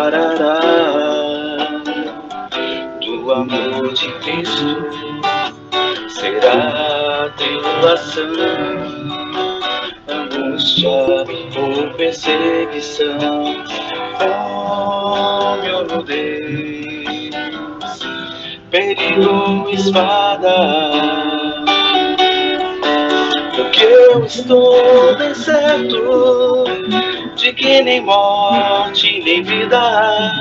separará do amor de Cristo? Será tribulação, angústia ou perseguição, fome ou nudez, perigo ou espada. Porque eu estou bem certo de que nem morte, nem vida,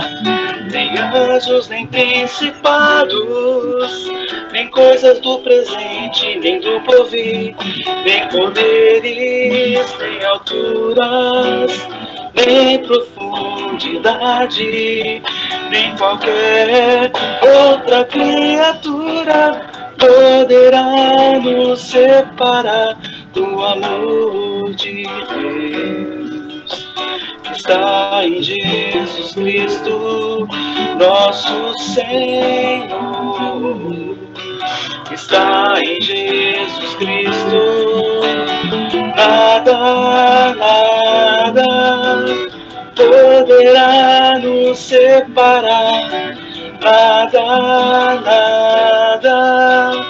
nem anjos, nem principados, nem coisas do presente, nem do porvir, nem poderes, nem alturas, nem profundidade, nem qualquer outra criatura poderá nos separar do amor de Deus que está em Jesus Cristo, nosso Senhor, que está em Jesus Cristo. Nada, nada poderá nos separar, nada, nada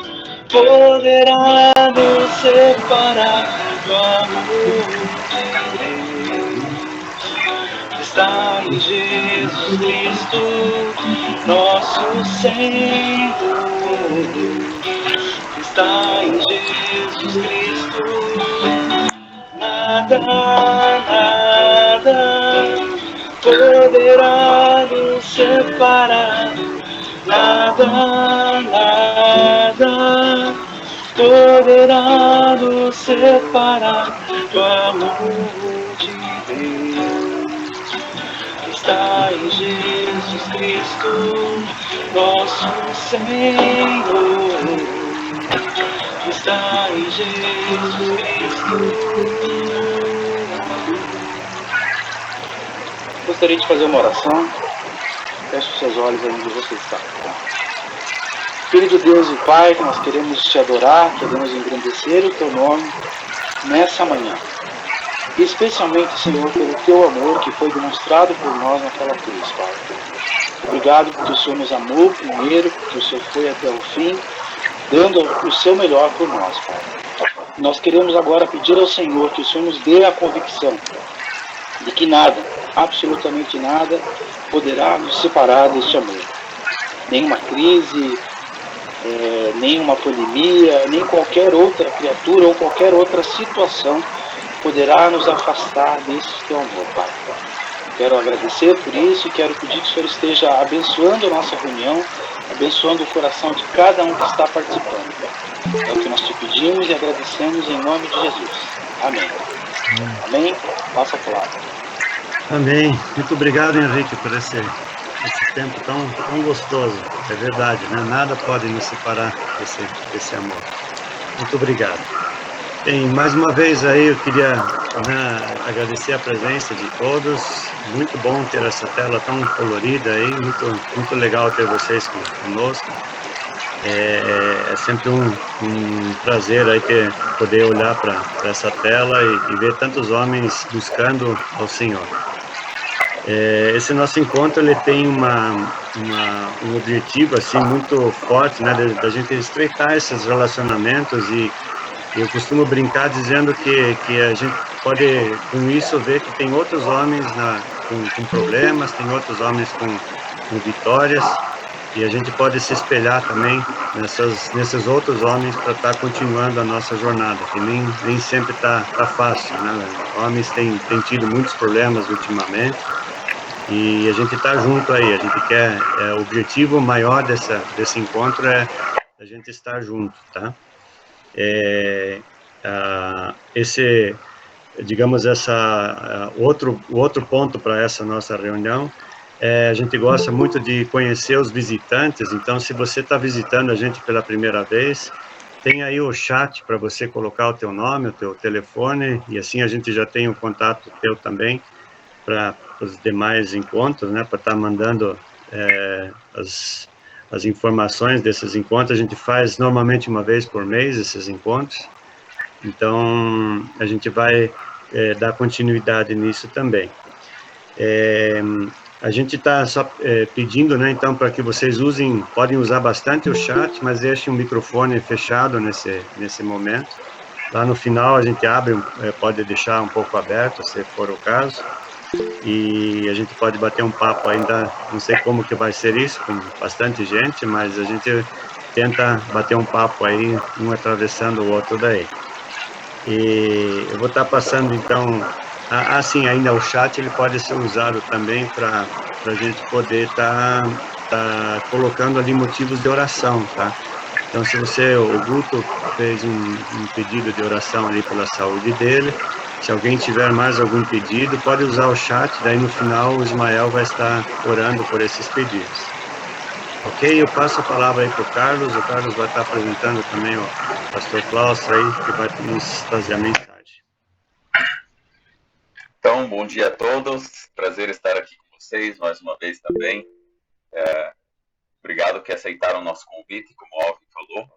poderá nos separar do amor de Deus que está em Jesus Cristo, nosso Senhor, que está em Jesus Cristo. Nada, nada poderá nos separar, nada, nada poderá nos separar do amor de Deus que está em Jesus Cristo, nosso Senhor, que está em Jesus Cristo. Gostaria de fazer uma oração. Feche os seus olhos onde você está. Querido Deus e Pai, que nós queremos te adorar, queremos engrandecer o teu nome nessa manhã. E especialmente, Senhor, pelo teu amor que foi demonstrado por nós naquela cruz, Pai. Obrigado porque o Senhor nos amou primeiro, porque o Senhor foi até o fim, dando o seu melhor por nós, Pai. Nós queremos agora pedir ao Senhor que o Senhor nos dê a convicção de que nada, absolutamente nada, poderá nos separar deste amor. Nenhuma crise, nenhuma pandemia, nem qualquer outra criatura ou qualquer outra situação poderá nos afastar desse teu amor, Pai. Quero agradecer por isso e quero pedir que o Senhor esteja abençoando a nossa reunião, abençoando o coração de cada um que está participando. É o que nós te pedimos e agradecemos em nome de Jesus. Amém. Amém? Passa a palavra. Amém. Muito obrigado, Henrique, por esse tempo tão gostoso. É verdade, né? Nada pode nos separar desse amor. Muito obrigado. Bem, mais uma vez aí eu queria agradecer a presença de todos. Muito bom ter essa tela tão colorida aí, muito legal ter vocês conosco. É sempre um prazer aí poder olhar para essa tela e ver tantos homens buscando ao Senhor. Esse nosso encontro ele tem um objetivo assim muito forte, né, da gente estreitar esses relacionamentos e eu costumo brincar dizendo que a gente pode, com isso, ver que tem outros homens com problemas, tem outros homens com vitórias, e a gente pode se espelhar também nesses outros homens para estar continuando a nossa jornada, que nem sempre tá fácil, né? Homens têm tido muitos problemas ultimamente, e a gente está junto aí, a gente quer, o objetivo maior desse encontro é a gente estar junto, tá? O outro ponto para essa nossa reunião a gente gosta muito de conhecer os visitantes, então se você está visitando a gente pela primeira vez, tem aí o chat para você colocar o teu nome, o teu telefone, e assim a gente já tem o contato teu também para os demais encontros, né, para estar mandando as informações desses encontros. A gente faz normalmente uma vez por mês esses encontros, então a gente vai dar continuidade nisso também. A gente está só pedindo, né, então, para que vocês podem usar bastante o chat, mas deixem o microfone fechado nesse momento. Lá no final a gente abre, pode deixar um pouco aberto, se for o caso, e a gente pode bater um papo ainda, não sei como que vai ser isso, com bastante gente, mas a gente tenta bater um papo aí, um atravessando o outro daí. E eu vou estar passando, então, assim, ainda o chat ele pode ser usado também para a gente poder estar colocando ali motivos de oração, tá? Então, se o Guto fez um pedido de oração ali pela saúde dele, se alguém tiver mais algum pedido, pode usar o chat, daí no final o Ismael vai estar orando por esses pedidos. Ok? Eu passo a palavra aí para o Carlos vai estar apresentando também o pastor Klaus aí, que vai nos trazer a mensagem. Então, bom dia a todos, prazer estar aqui com vocês mais uma vez também. Obrigado que aceitaram o nosso convite, como o Alvin falou.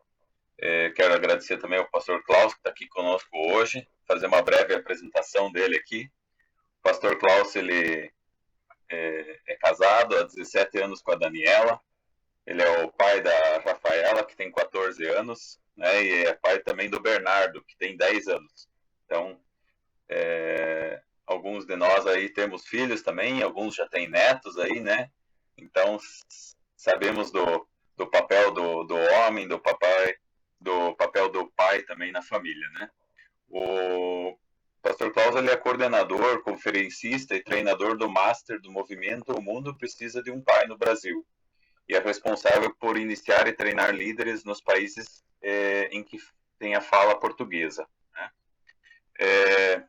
Quero agradecer também ao pastor Klaus, que está aqui conosco hoje, fazer uma breve apresentação dele aqui. O pastor Klaus, ele é casado há 17 anos com a Daniela, ele é o pai da Rafaela, que tem 14 anos, né, e é pai também do Bernardo, que tem 10 anos. Então, alguns de nós aí temos filhos também, alguns já têm netos aí, né? Então, sabemos do papel do homem, do papel do pai também na família, né? O pastor Klaus, ele é coordenador, conferencista e treinador do Master do movimento O Mundo Precisa de um Pai no Brasil. E é responsável por iniciar e treinar líderes nos países em que tem a fala portuguesa.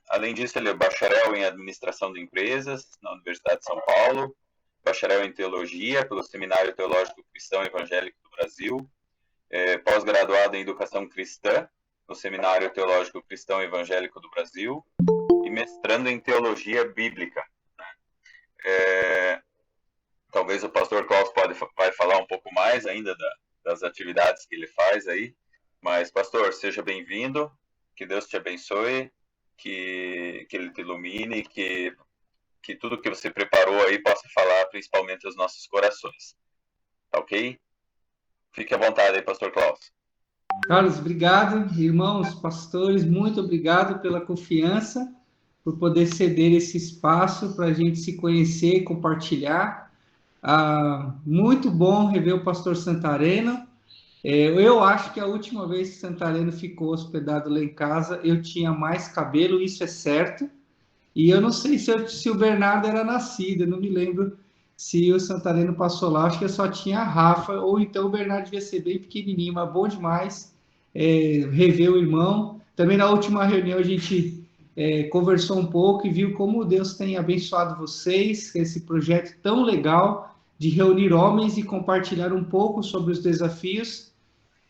Além disso, ele é bacharel em administração de empresas na Universidade de São Paulo, bacharel em teologia pelo Seminário Teológico Cristão Evangélico do Brasil, pós-graduado em educação cristã no Seminário Teológico Cristão Evangélico do Brasil e mestrando em teologia bíblica. Talvez o pastor Klaus vai falar um pouco mais ainda das atividades que ele faz aí, mas pastor, seja bem-vindo, que Deus te abençoe, que ele te ilumine, que tudo que você preparou aí possa falar principalmente aos nossos corações. Tá ok? Fique à vontade aí, pastor Klaus. Carlos, obrigado. Irmãos, pastores, muito obrigado pela confiança, por poder ceder esse espaço para a gente se conhecer e compartilhar. Muito bom rever o pastor Santareno. Eu acho que a última vez que Santareno ficou hospedado lá em casa, eu tinha mais cabelo, isso é certo. E eu não sei se o Bernardo era nascido, eu não me lembro se o Santareno passou lá, acho que eu só tinha a Rafa, ou então o Bernardo devia ser bem pequenininho, mas bom demais rever o irmão. Também na última reunião a gente conversou um pouco e viu como Deus tem abençoado vocês, esse projeto tão legal de reunir homens e compartilhar um pouco sobre os desafios.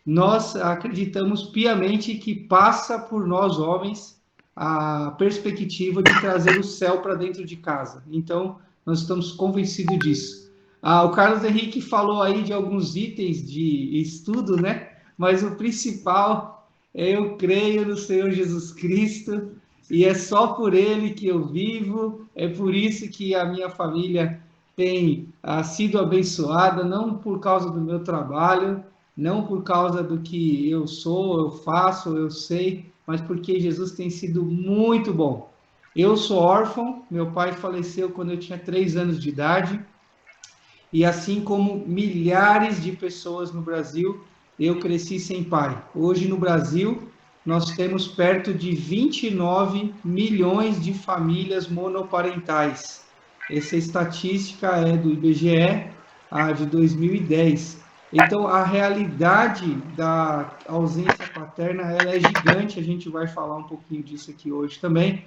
Nós acreditamos piamente que passa por nós homens a perspectiva de trazer o céu para dentro de casa. Então, nós estamos convencidos disso. O Carlos Henrique falou aí de alguns itens de estudo, né? Mas o principal é eu creio no Senhor Jesus Cristo e é só por Ele que eu vivo, é por isso que a minha família tem sido abençoada, não por causa do meu trabalho, não por causa do que eu sou, eu faço, eu sei, mas porque Jesus tem sido muito bom. Eu sou órfão, meu pai faleceu quando eu tinha 3 anos de idade, e assim como milhares de pessoas no Brasil, eu cresci sem pai. Hoje no Brasil, nós temos perto de 29 milhões de famílias monoparentais. Essa estatística é do IBGE, de 2010. Então, a realidade da ausência paterna ela é gigante, a gente vai falar um pouquinho disso aqui hoje também,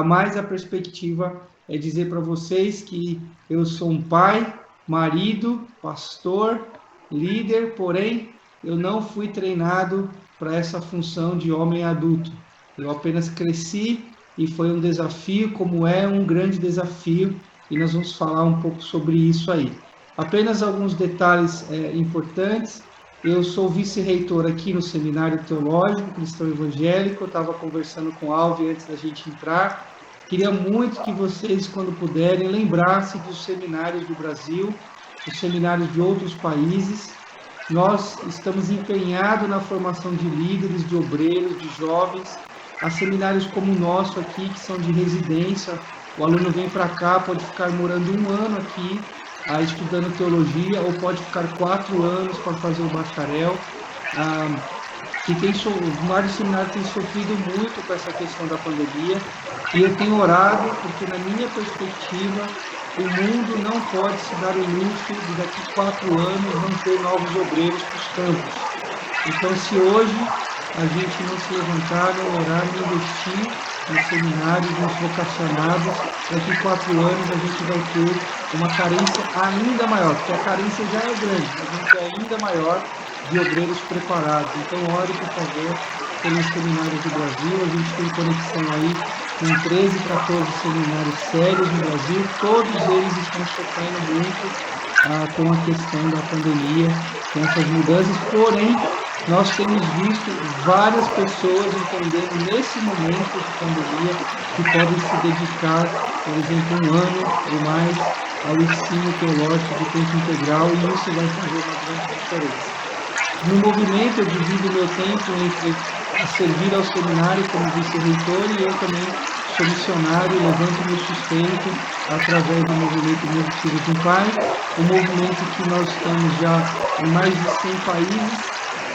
mas a perspectiva é dizer para vocês que eu sou um pai, marido, pastor, líder, porém, eu não fui treinado para essa função de homem adulto. Eu apenas cresci e foi um desafio, como é um grande desafio, e nós vamos falar um pouco sobre isso aí. Apenas alguns detalhes importantes. Eu sou vice-reitor aqui no Seminário Teológico Cristão Evangélico. Eu estava conversando com o Alves antes da gente entrar. Queria muito que vocês, quando puderem, lembrassem dos seminários do Brasil, dos seminários de outros países. Nós estamos empenhados na formação de líderes, de obreiros, de jovens. Há seminários como o nosso aqui, que são de residência. O aluno vem para cá, pode ficar morando 1 ano aqui, estudando teologia, ou pode ficar 4 anos para fazer o bacharel. Vários seminários têm sofrido muito com essa questão da pandemia, e eu tenho orado, porque na minha perspectiva, o mundo não pode se dar o luxo de daqui 4 anos não ter novos obreiros para os campos. Então, se hoje a gente não se levantar, não orar, não investir nos seminários, nos vocacionados, daqui 4 anos a gente vai ter uma carência ainda maior, porque a carência já é grande, mas a gente é ainda maior de obreiros preparados. Então, ore, por favor, pelos seminários do Brasil. A gente tem conexão aí com 13, 14 seminários sérios no Brasil. Todos eles estão sofrendo muito com a questão da pandemia, com essas mudanças. Porém, nós temos visto várias pessoas entendendo nesse momento de pandemia que podem se dedicar, por exemplo, 1 ano ou mais ao ensino teológico de tempo integral, e isso vai fazer uma grande diferença. No movimento, eu divido meu tempo entre servir ao seminário como vice-reitor, e eu também sou missionário, levanto meu sustento através do movimento Meus Filhos de um Pai, um movimento que nós estamos já em mais de 100 países,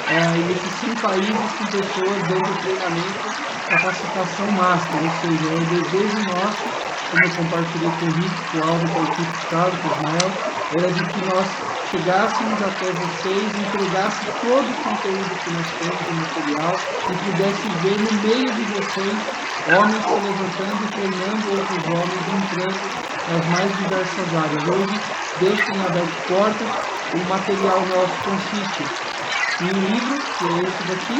e nesses 100 países com pessoas dando treinamento, capacitação master, ou seja, é o desejo nosso, como eu compartilhei com o Rick, com o Aldo, com a equipe de Carlos, com o Ismael, era de que nós chegássemos até vocês, entregássemos todo o conteúdo que nós temos, o material, e pudesse ver no meio de vocês homens se levantando e treinando outros homens, entrando nas mais diversas áreas. Hoje, Deus tem aberto portas, o material nosso consiste em um livro, que é esse daqui,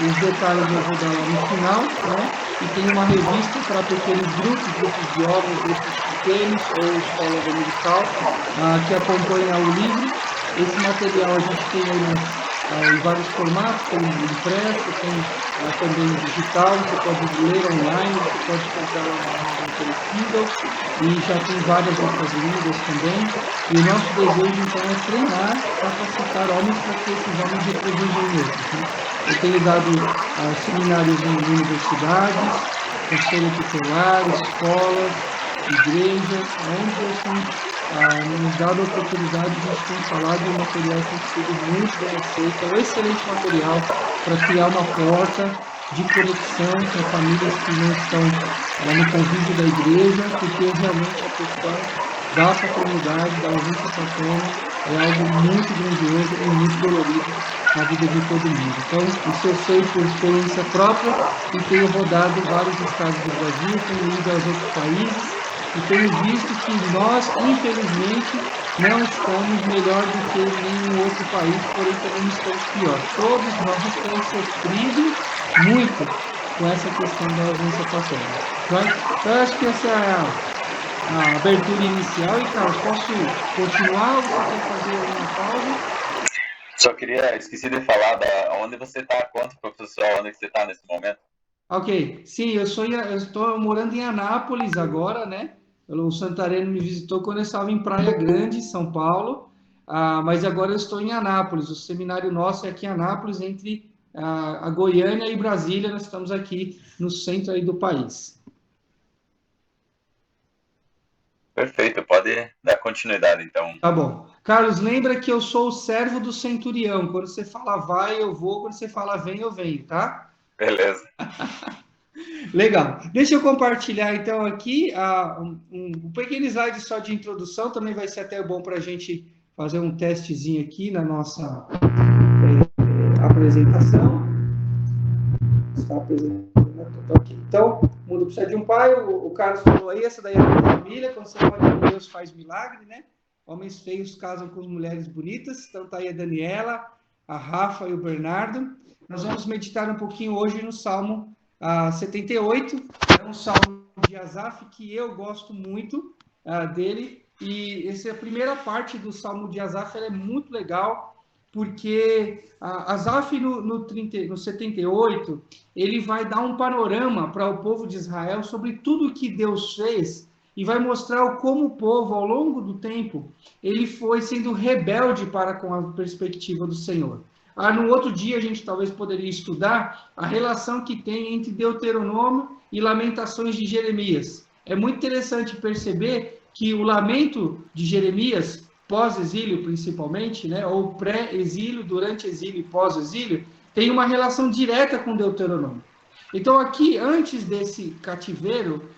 os detalhes eu vou dar lá no final, né? E tem uma revista para pequenos grupos de homens, grupos pequenos ou escola dominical, que acompanha o livro. Esse material a gente tem aí em vários formatos, tem impresso, tem também digital, você pode ler online, você pode comprar lá no Kindle, e já tem várias outras línguas também. E o nosso desejo, então, é treinar, capacitar homens para que esses homens reproduzam outros, né? Eu tenho dado seminários em universidades, conselho tutelar, escolas, igrejas, onde Deus tem nos dado a oportunidade, a gente tem falado, e o material tem sido muito bem aceito. É um excelente material para criar uma porta de conexão com famílias que não estão no convívio da igreja, porque realmente a questão da paternidade, da ausência paterna, é algo muito grandioso e muito dolorido na vida de todo mundo. Então, isso eu sei por experiência própria, e tenho rodado vários estados do Brasil, tenho ido aos outros países, e tenho visto que nós, infelizmente, não estamos melhor do que nenhum outro país, porém também não estamos pior. Todos nós temos sofrido muito com essa questão da ausência paterna. Então, eu acho que essa é a abertura inicial. E, Carlos, posso continuar ou você quer fazer alguma pausa? Só esqueci de falar onde você está, conta para o pessoal onde você está nesse momento. Ok, sim, eu estou morando em Anápolis agora, né? O Santareno me visitou quando eu estava em Praia Grande, São Paulo, mas agora eu estou em Anápolis. O seminário nosso é aqui em Anápolis, entre a Goiânia e Brasília. Nós estamos aqui no centro aí do país. Perfeito, pode dar continuidade, então. Tá bom. Carlos, lembra que eu sou o servo do centurião. Quando você fala vai, eu vou. Quando você fala vem, eu venho, tá? Beleza. Legal. Deixa eu compartilhar, então, aqui um pequeno slide só de introdução. Também vai ser até bom para a gente fazer um testezinho aqui na nossa apresentação. Está apresentando. Okay. Então, o mundo precisa de um pai. O Carlos falou aí, essa daí é a minha família. Quando você olha, Deus faz milagre, né? Homens feios casam com mulheres bonitas. Então, tá aí a Daniela, a Rafa e o Bernardo. Nós vamos meditar um pouquinho hoje no Salmo 78. É um salmo de Asaf que eu gosto muito dele. E essa primeira parte do Salmo de Asaf é muito legal, porque Asaf, no 78, ele vai dar um panorama para o povo de Israel sobre tudo que Deus fez e vai mostrar como o povo, ao longo do tempo, ele foi sendo rebelde para com a perspectiva do Senhor. No outro dia, a gente talvez poderia estudar a relação que tem entre Deuteronômio e Lamentações de Jeremias. É muito interessante perceber que o lamento de Jeremias, pós-exílio principalmente, né, ou pré-exílio, durante exílio e pós-exílio, tem uma relação direta com Deuteronômio. Então, aqui, antes desse cativeiro,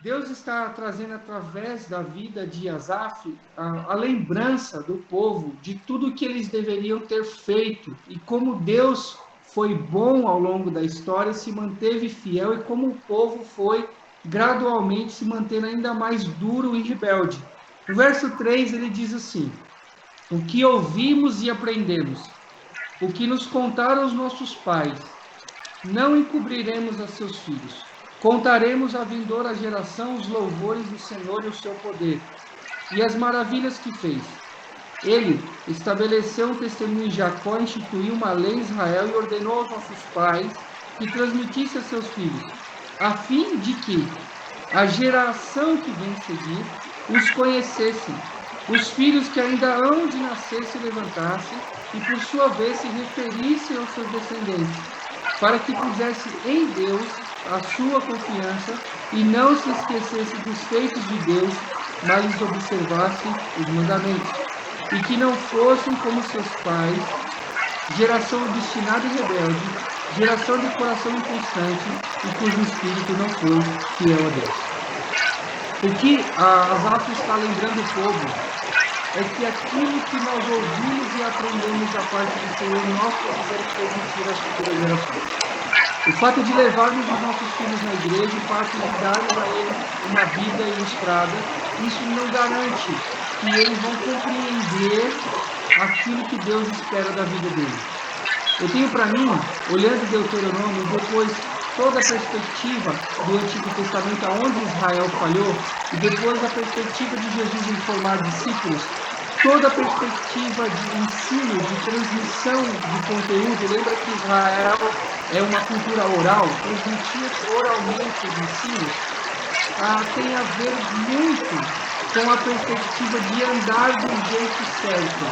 Deus está trazendo através da vida de Asaf a lembrança do povo de tudo que eles deveriam ter feito e como Deus foi bom ao longo da história, se manteve fiel e como o povo foi gradualmente se mantendo ainda mais duro e rebelde. No verso 3 ele diz assim: o que ouvimos e aprendemos, o que nos contaram os nossos pais, não encobriremos a seus filhos. Contaremos à vindoura geração os louvores do Senhor e o seu poder, e as maravilhas que fez. Ele estabeleceu um testemunho em Jacó, instituiu uma lei em Israel e ordenou aos nossos pais que transmitisse a seus filhos, a fim de que a geração que vem seguir os conhecessem, os filhos que ainda hão de nascer se levantassem e por sua vez se referissem aos seus descendentes, para que pusesse em Deus a sua confiança e não se esquecesse dos feitos de Deus, mas lhes observasse os mandamentos, e que não fossem como seus pais, geração obstinada e rebelde, geração de coração inconstante e cujo espírito não foi fiel a Deus. O que Asaf está lembrando o povo é que aquilo que nós ouvimos e aprendemos da parte do Senhor, nós precisamos transmitir às futuras gerações. O fato de levarmos os nossos filhos na igreja, o fato de darmos a eles uma vida ilustrada, isso não garante que eles vão compreender aquilo que Deus espera da vida deles. Eu tenho para mim, olhando Deuteronômio, depois toda a perspectiva do Antigo Testamento, aonde Israel falhou, e depois a perspectiva de Jesus em formar discípulos, toda a perspectiva de ensino, de transmissão de conteúdo. Lembra que Israel é uma cultura oral, transmitir oralmente os ensinos, tem a ver muito com a perspectiva de andar do jeito certo.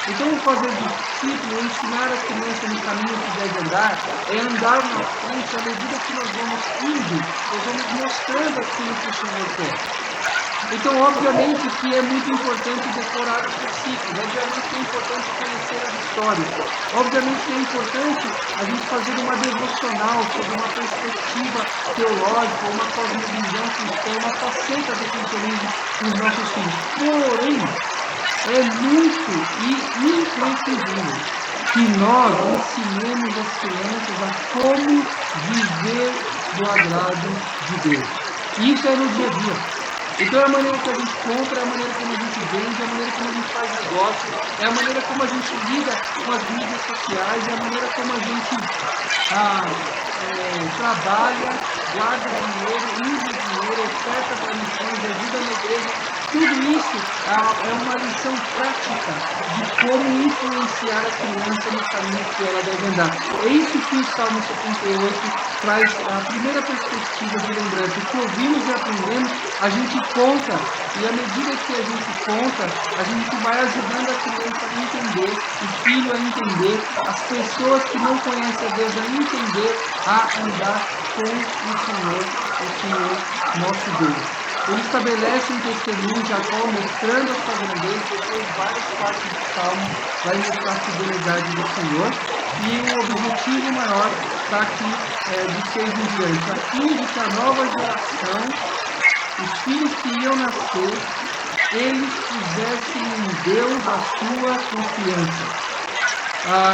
Então, o fazer discípulo, ensinar as crianças no caminho que deve andar, é andar na frente. À medida que nós vamos indo, nós vamos mostrando aquilo que o Senhor quer. Então, obviamente que é muito importante decorar os versículos, obviamente que é importante conhecer as histórias, obviamente que é importante a gente fazer uma devocional sobre uma perspectiva teológica, uma cosmovisão cristã, uma faceta do cristianismo nos nossos filhos. Porém, é muito imprescindível que nós ensinemos as crianças a como viver do agrado de Deus. E isso é no dia a dia. Então é a maneira que a gente compra, é a maneira como a gente vende, é a maneira como a gente faz negócio, é a maneira como a gente lida com as mídias sociais, é a maneira como a gente trabalha, guarda dinheiro, usa dinheiro, oferta para missões, ajuda na igreja. Tudo isso é uma lição prática de como influenciar a criança no caminho que ela deve andar. É isso que o Salmo 78 traz a primeira perspectiva de lembrança. O que ouvimos e aprendemos, a gente conta, e à medida que a gente conta, a gente vai ajudando a criança a entender, o filho a entender, as pessoas que não conhecem a Deus a entender, a andar com o Senhor nosso Deus. Ele estabelece um testemunho de Jacó mostrando a sua grandeza, depois várias partes do Salmo vai mostrar a fidelidade do Senhor, e o objetivo maior está aqui de 6 em diante, a fim de que a nova geração, os filhos que iam nascer, eles pusessem em Deus a sua confiança.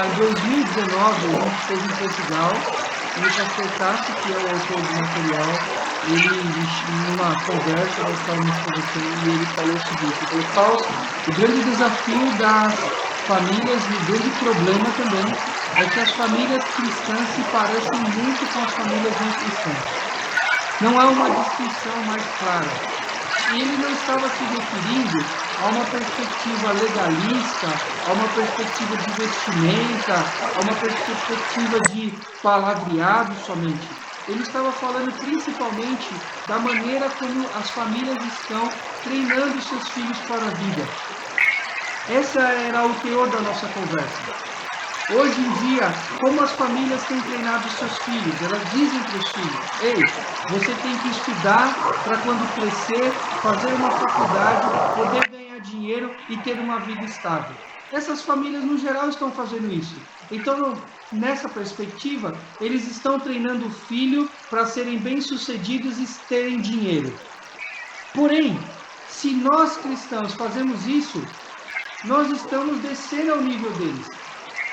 Em 2019, a gente esteve em Portugal, e o pastor Cássio, que é o autor do material, ele, numa conversa, nós estávamos conversando, e ele falou o seguinte: ele falou, o grande desafio das famílias, e o grande problema também, é que as famílias cristãs se parecem muito com as famílias não cristãs. Não há uma distinção mais clara. E ele não estava se referindo há uma perspectiva legalista, há uma perspectiva de vestimenta, há uma perspectiva de palavreado somente. Ele estava falando principalmente da maneira como as famílias estão treinando seus filhos para a vida. Essa era o teor da nossa conversa. Hoje em dia, como as famílias têm treinado seus filhos? Elas dizem para os filhos: ei, você tem que estudar para quando crescer, fazer uma faculdade, poder ganhar dinheiro e ter uma vida estável. Essas famílias, no geral, estão fazendo isso. Então, nessa perspectiva, eles estão treinando o filho para serem bem-sucedidos e terem dinheiro. Porém, se nós cristãos fazemos isso, nós estamos descendo ao nível deles.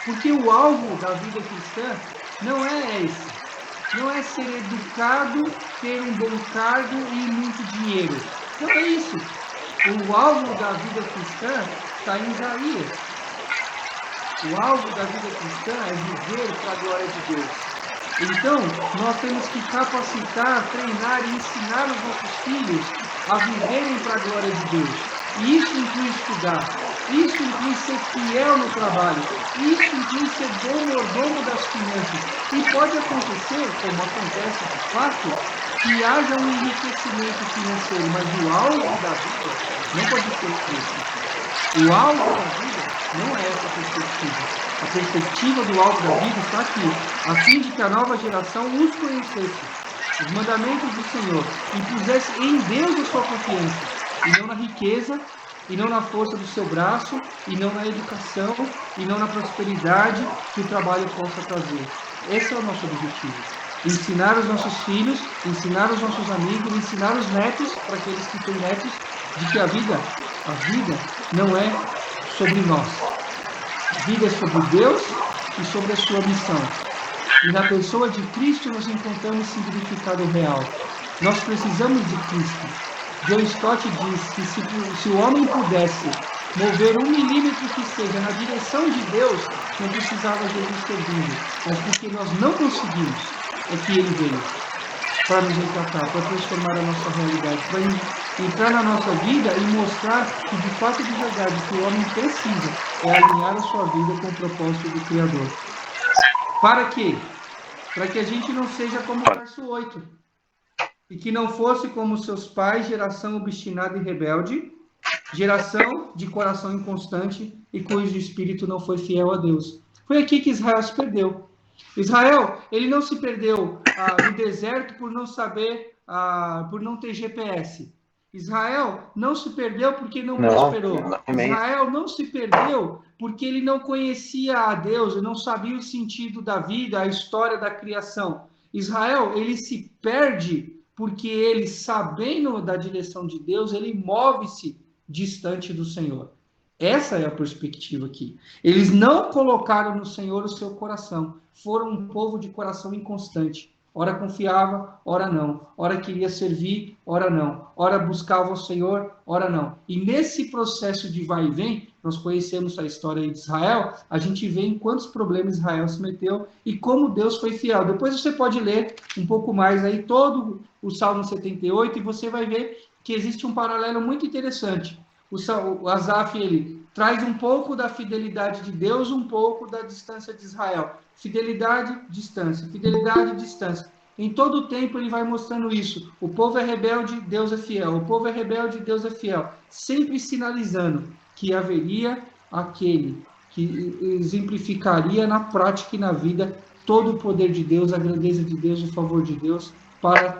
Porque o alvo da vida cristã não é esse. Não é ser educado, ter um bom cargo e muito dinheiro. Não é isso. O alvo da vida cristã está em Isaías. O alvo da vida cristã é viver para a glória de Deus. Então, nós temos que capacitar, treinar e ensinar os nossos filhos a viverem para a glória de Deus. E isso inclui estudar. Isso inclui ser fiel no trabalho. Isso inclui ser bom mordomo das finanças. E pode acontecer, como acontece de fato, que haja um enriquecimento financeiro, mas o alvo da vida não pode ser esse. O alvo da vida não é essa perspectiva. A perspectiva do alvo da vida está aqui, a fim de que a nova geração os conhecesse, os mandamentos do Senhor, e pusesse em Deus a sua confiança, e não na riqueza, e não na força do seu braço, e não na educação, e não na prosperidade que o trabalho possa trazer. Esse é o nosso objetivo. Ensinar os nossos filhos, ensinar os nossos amigos, ensinar os netos, para aqueles que têm netos, de que a vida não é sobre nós. A vida é sobre Deus e sobre a sua missão. E na pessoa de Cristo nós encontramos significado real. Nós precisamos de Cristo. John Stott diz que se o homem pudesse mover 1 milímetro que seja na direção de Deus, não precisava Jesus ter vindo. Mas porque nós não conseguimos, é que ele veio para nos resgatar, para transformar a nossa realidade, para entrar na nossa vida e mostrar que de fato de verdade o que o homem precisa é alinhar a sua vida com o propósito do Criador. Para quê? Para que a gente não seja como o verso 8. E que não fosse como seus pais, geração obstinada e rebelde, geração de coração inconstante e cujo espírito não foi fiel a Deus. Foi aqui que Israel se perdeu. Israel, ele não se perdeu no deserto por não saber, por não ter GPS. Israel não se perdeu porque não prosperou. Israel não se perdeu porque ele não conhecia a Deus, ele não sabia o sentido da vida, a história da criação. Israel, ele se perde porque ele, sabendo da direção de Deus, ele move-se distante do Senhor. Essa é a perspectiva aqui. Eles não colocaram no Senhor o seu coração. Foram um povo de coração inconstante. Ora confiava, ora não. Ora queria servir, ora não. Ora buscava o Senhor, ora não. E nesse processo de vai e vem, nós conhecemos a história de Israel, a gente vê em quantos problemas Israel se meteu e como Deus foi fiel. Depois você pode ler um pouco mais aí todo o Salmo 78 e você vai ver que existe um paralelo muito interessante. O Asaf, ele traz um pouco da fidelidade de Deus, um pouco da distância de Israel. Fidelidade, distância. Fidelidade, distância. Em todo o tempo ele vai mostrando isso. O povo é rebelde, Deus é fiel. O povo é rebelde, Deus é fiel. Sempre sinalizando que haveria aquele que exemplificaria na prática e na vida todo o poder de Deus, a grandeza de Deus, o favor de Deus, para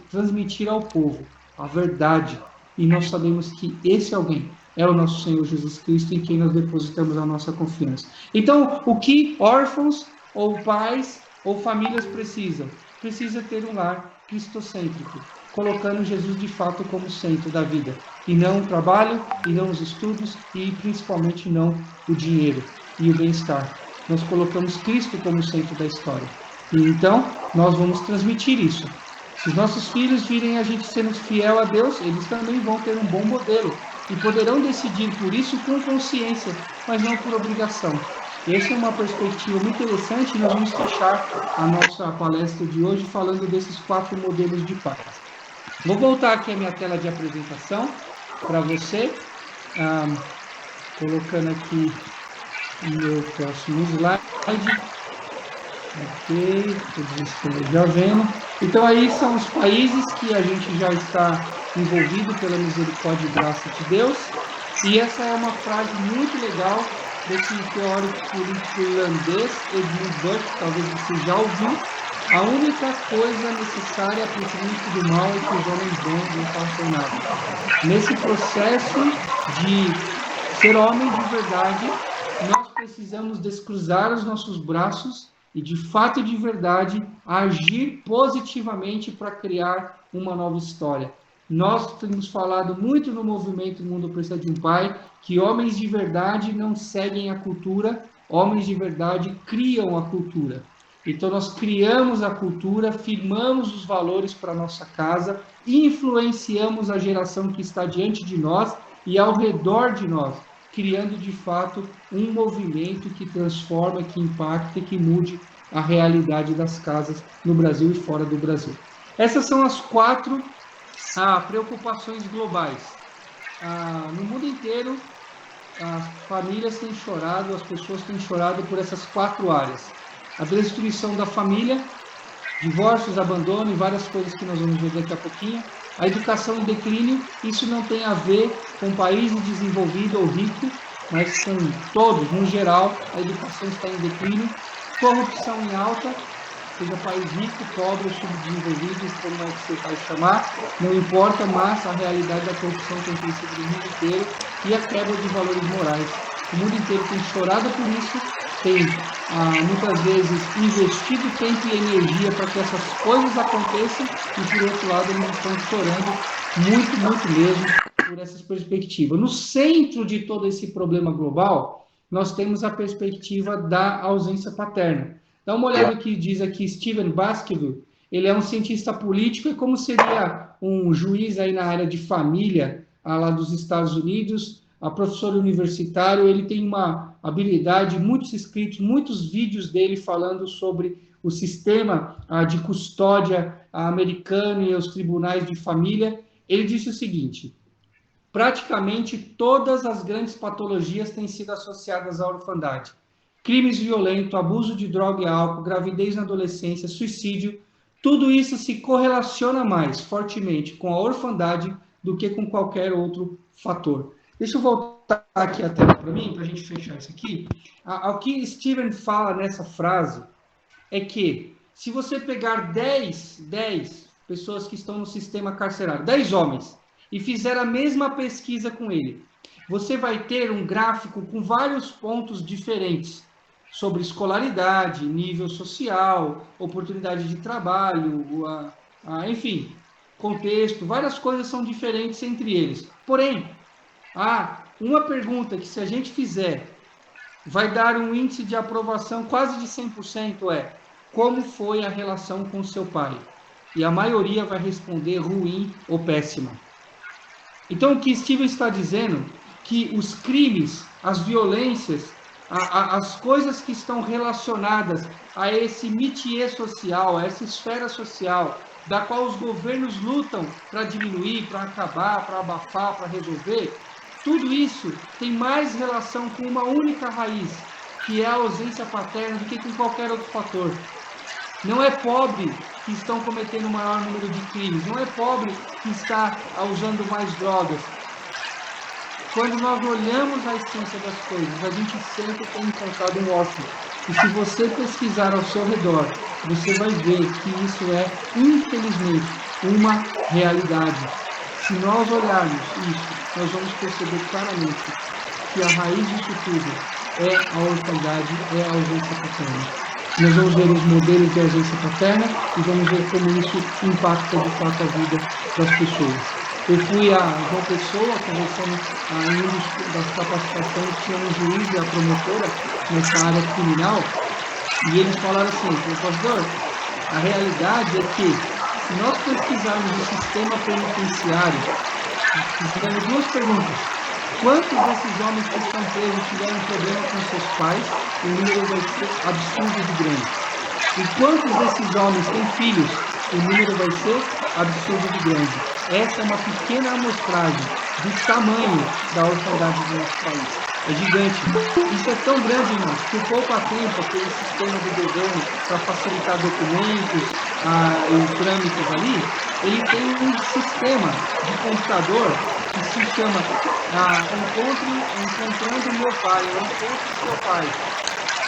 transmitir ao povo a verdade. E nós sabemos que esse alguém é o nosso Senhor Jesus Cristo, em quem nós depositamos a nossa confiança. Então, o que órfãos, ou pais, ou famílias precisam? Precisa ter um lar cristocêntrico, colocando Jesus de fato como centro da vida, e não o trabalho, e não os estudos, e principalmente não o dinheiro e o bem-estar. Nós colocamos Cristo como centro da história. E então, nós vamos transmitir isso. Se os nossos filhos virem a gente sendo fiel a Deus, eles também vão ter um bom modelo e poderão decidir por isso com consciência, mas não por obrigação. Essa é uma perspectiva muito interessante e nós vamos fechar a nossa palestra de hoje falando desses 4 modelos de pais. Vou voltar aqui à minha tela de apresentação para você Colocando aqui o meu próximo slide. Ok, todos estão já vendo. Então, aí são os países que a gente já está envolvido pela misericórdia e graça de Deus. E essa é uma frase muito legal desse teórico político irlandês, Edmund Burke, talvez você já ouviu. A única coisa necessária para o triunfo do mal é que os homens bons não façam nada. Nesse processo de ser homem de verdade, nós precisamos descruzar os nossos braços e, de fato e de verdade, agir positivamente para criar uma nova história. Nós temos falado muito no movimento Mundo Precisa de um Pai, que homens de verdade não seguem a cultura, homens de verdade criam a cultura. Então, nós criamos a cultura, firmamos os valores para a nossa casa, influenciamos a geração que está diante de nós e ao redor de nós, criando, de fato, um movimento que transforma, que impacta e que mude a realidade das casas no Brasil e fora do Brasil. Essas são as 4 preocupações globais. No mundo inteiro, as famílias têm chorado, as pessoas têm chorado por essas 4 áreas. A destruição da família, divórcios, abandono e várias coisas que nós vamos ver daqui a pouquinho. A educação em declínio, isso não tem a ver com país desenvolvido ou rico, mas com todos, no geral, a educação está em declínio. Corrupção em alta, seja país rico, pobre ou subdesenvolvido, como é que você vai chamar, não importa, mas a realidade da corrupção tem crescido no mundo inteiro e a quebra de valores morais. O mundo inteiro tem chorado por isso, tem muitas vezes investido tempo e energia para que essas coisas aconteçam e, por outro lado, eles estão chorando muito, muito mesmo por essas perspectivas. No centro de todo esse problema global, nós temos a perspectiva da ausência paterna. Dá uma olhada no que diz aqui Stephen Baskerville. Ele é um cientista político e como seria um juiz aí na área de família, lá dos Estados Unidos, professor universitário. Ele tem uma habilidade, muitos escritos, muitos vídeos dele falando sobre o sistema de custódia americano e os tribunais de família. Ele disse o seguinte: praticamente todas as grandes patologias têm sido associadas à orfandade. Crimes violentos, abuso de droga e álcool, gravidez na adolescência, suicídio, tudo isso se correlaciona mais fortemente com a orfandade do que com qualquer outro fator. Deixa eu voltar aqui a tela para mim, para a gente fechar isso aqui. O que Stephen fala nessa frase é que se você pegar 10 pessoas que estão no sistema carcerário, 10 homens, e fizer a mesma pesquisa com ele, você vai ter um gráfico com vários pontos diferentes sobre escolaridade, nível social, oportunidade de trabalho, enfim, contexto, várias coisas são diferentes entre eles. Porém, uma pergunta que, se a gente fizer, vai dar um índice de aprovação quase de 100%, é: como foi a relação com seu pai? E a maioria vai responder ruim ou péssima. Então, o que Stephen está dizendo que os crimes, as violências, as coisas que estão relacionadas a esse métier social, a essa esfera social, da qual os governos lutam para diminuir, para acabar, para abafar, para resolver, tudo isso tem mais relação com uma única raiz, que é a ausência paterna, do que com qualquer outro fator. Não é pobre que estão cometendo o maior número de crimes, não é pobre que está usando mais drogas. Quando nós olhamos a essência das coisas, a gente sempre tem encontrado um órfão. E se você pesquisar ao seu redor, você vai ver que isso é, infelizmente, uma realidade. Se nós olharmos isso, nós vamos perceber claramente que a raiz disso tudo é a orfandade, é a ausência paterna. Nós vamos ver os modelos de ausência paterna e vamos ver como isso impacta de fato a vida das pessoas. Eu fui a João Pessoa, conversando em uma das capacitações, tinha um juiz e a promotora nessa área criminal, e eles falaram assim: pastor, a realidade é que, se nós pesquisarmos o sistema penitenciário, fizermos 2 perguntas: quantos desses homens que estão presos tiveram problema com seus pais? O número vai ser absurdo de grande. E quantos desses homens têm filhos? O número vai ser absurdo de grande. essa é uma pequena amostragem do tamanho da orfandade do nosso país. É gigante. Isso é tão grande, irmãos, que o Poupa Tempo, aquele sistema do governo para facilitar documentos e trâmites ali, ele tem um sistema de computador que se chama Encontrando Meu Pai, ou Encontre Seu Pai,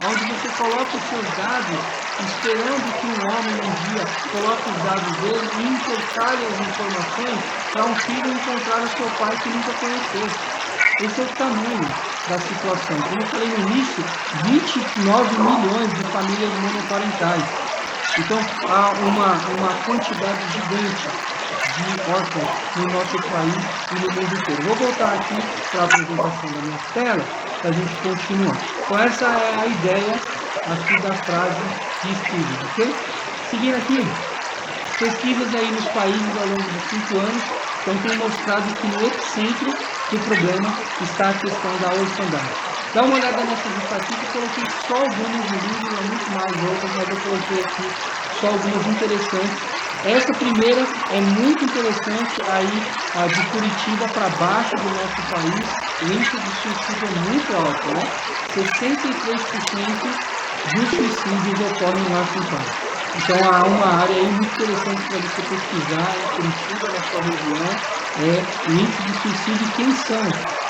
onde você coloca os seus dados, esperando que um homem um dia coloque os dados dele e intercale as informações para um filho encontrar o seu pai que nunca conheceu. Esse é o tamanho da situação. Como eu falei no início, 29 milhões de famílias monoparentais. Então, há uma quantidade gigante de órfãos no nosso país e no mundo inteiro. Vou voltar aqui para a apresentação da minha tela para a gente continuar. Então, essa é a ideia aqui da frase de Stevens, ok? Seguindo aqui, pesquisas aí nos países ao longo de 5 anos têm mostrado que no epicentro do problema está a questão da orfandade. Dá uma olhada nessas estatísticas, eu coloquei só algumas no livro, há muito mais outras, mas eu coloquei aqui só algumas interessantes. Essa primeira é muito interessante, aí de Curitiba para baixo do nosso país, o índice de suicídio é muito alto, né? 63% dos suicídios ocorrem lá em São Paulo. Então, há uma área aí muito interessante para você pesquisar em Curitiba, na sua região, o índice de suicídio e quem são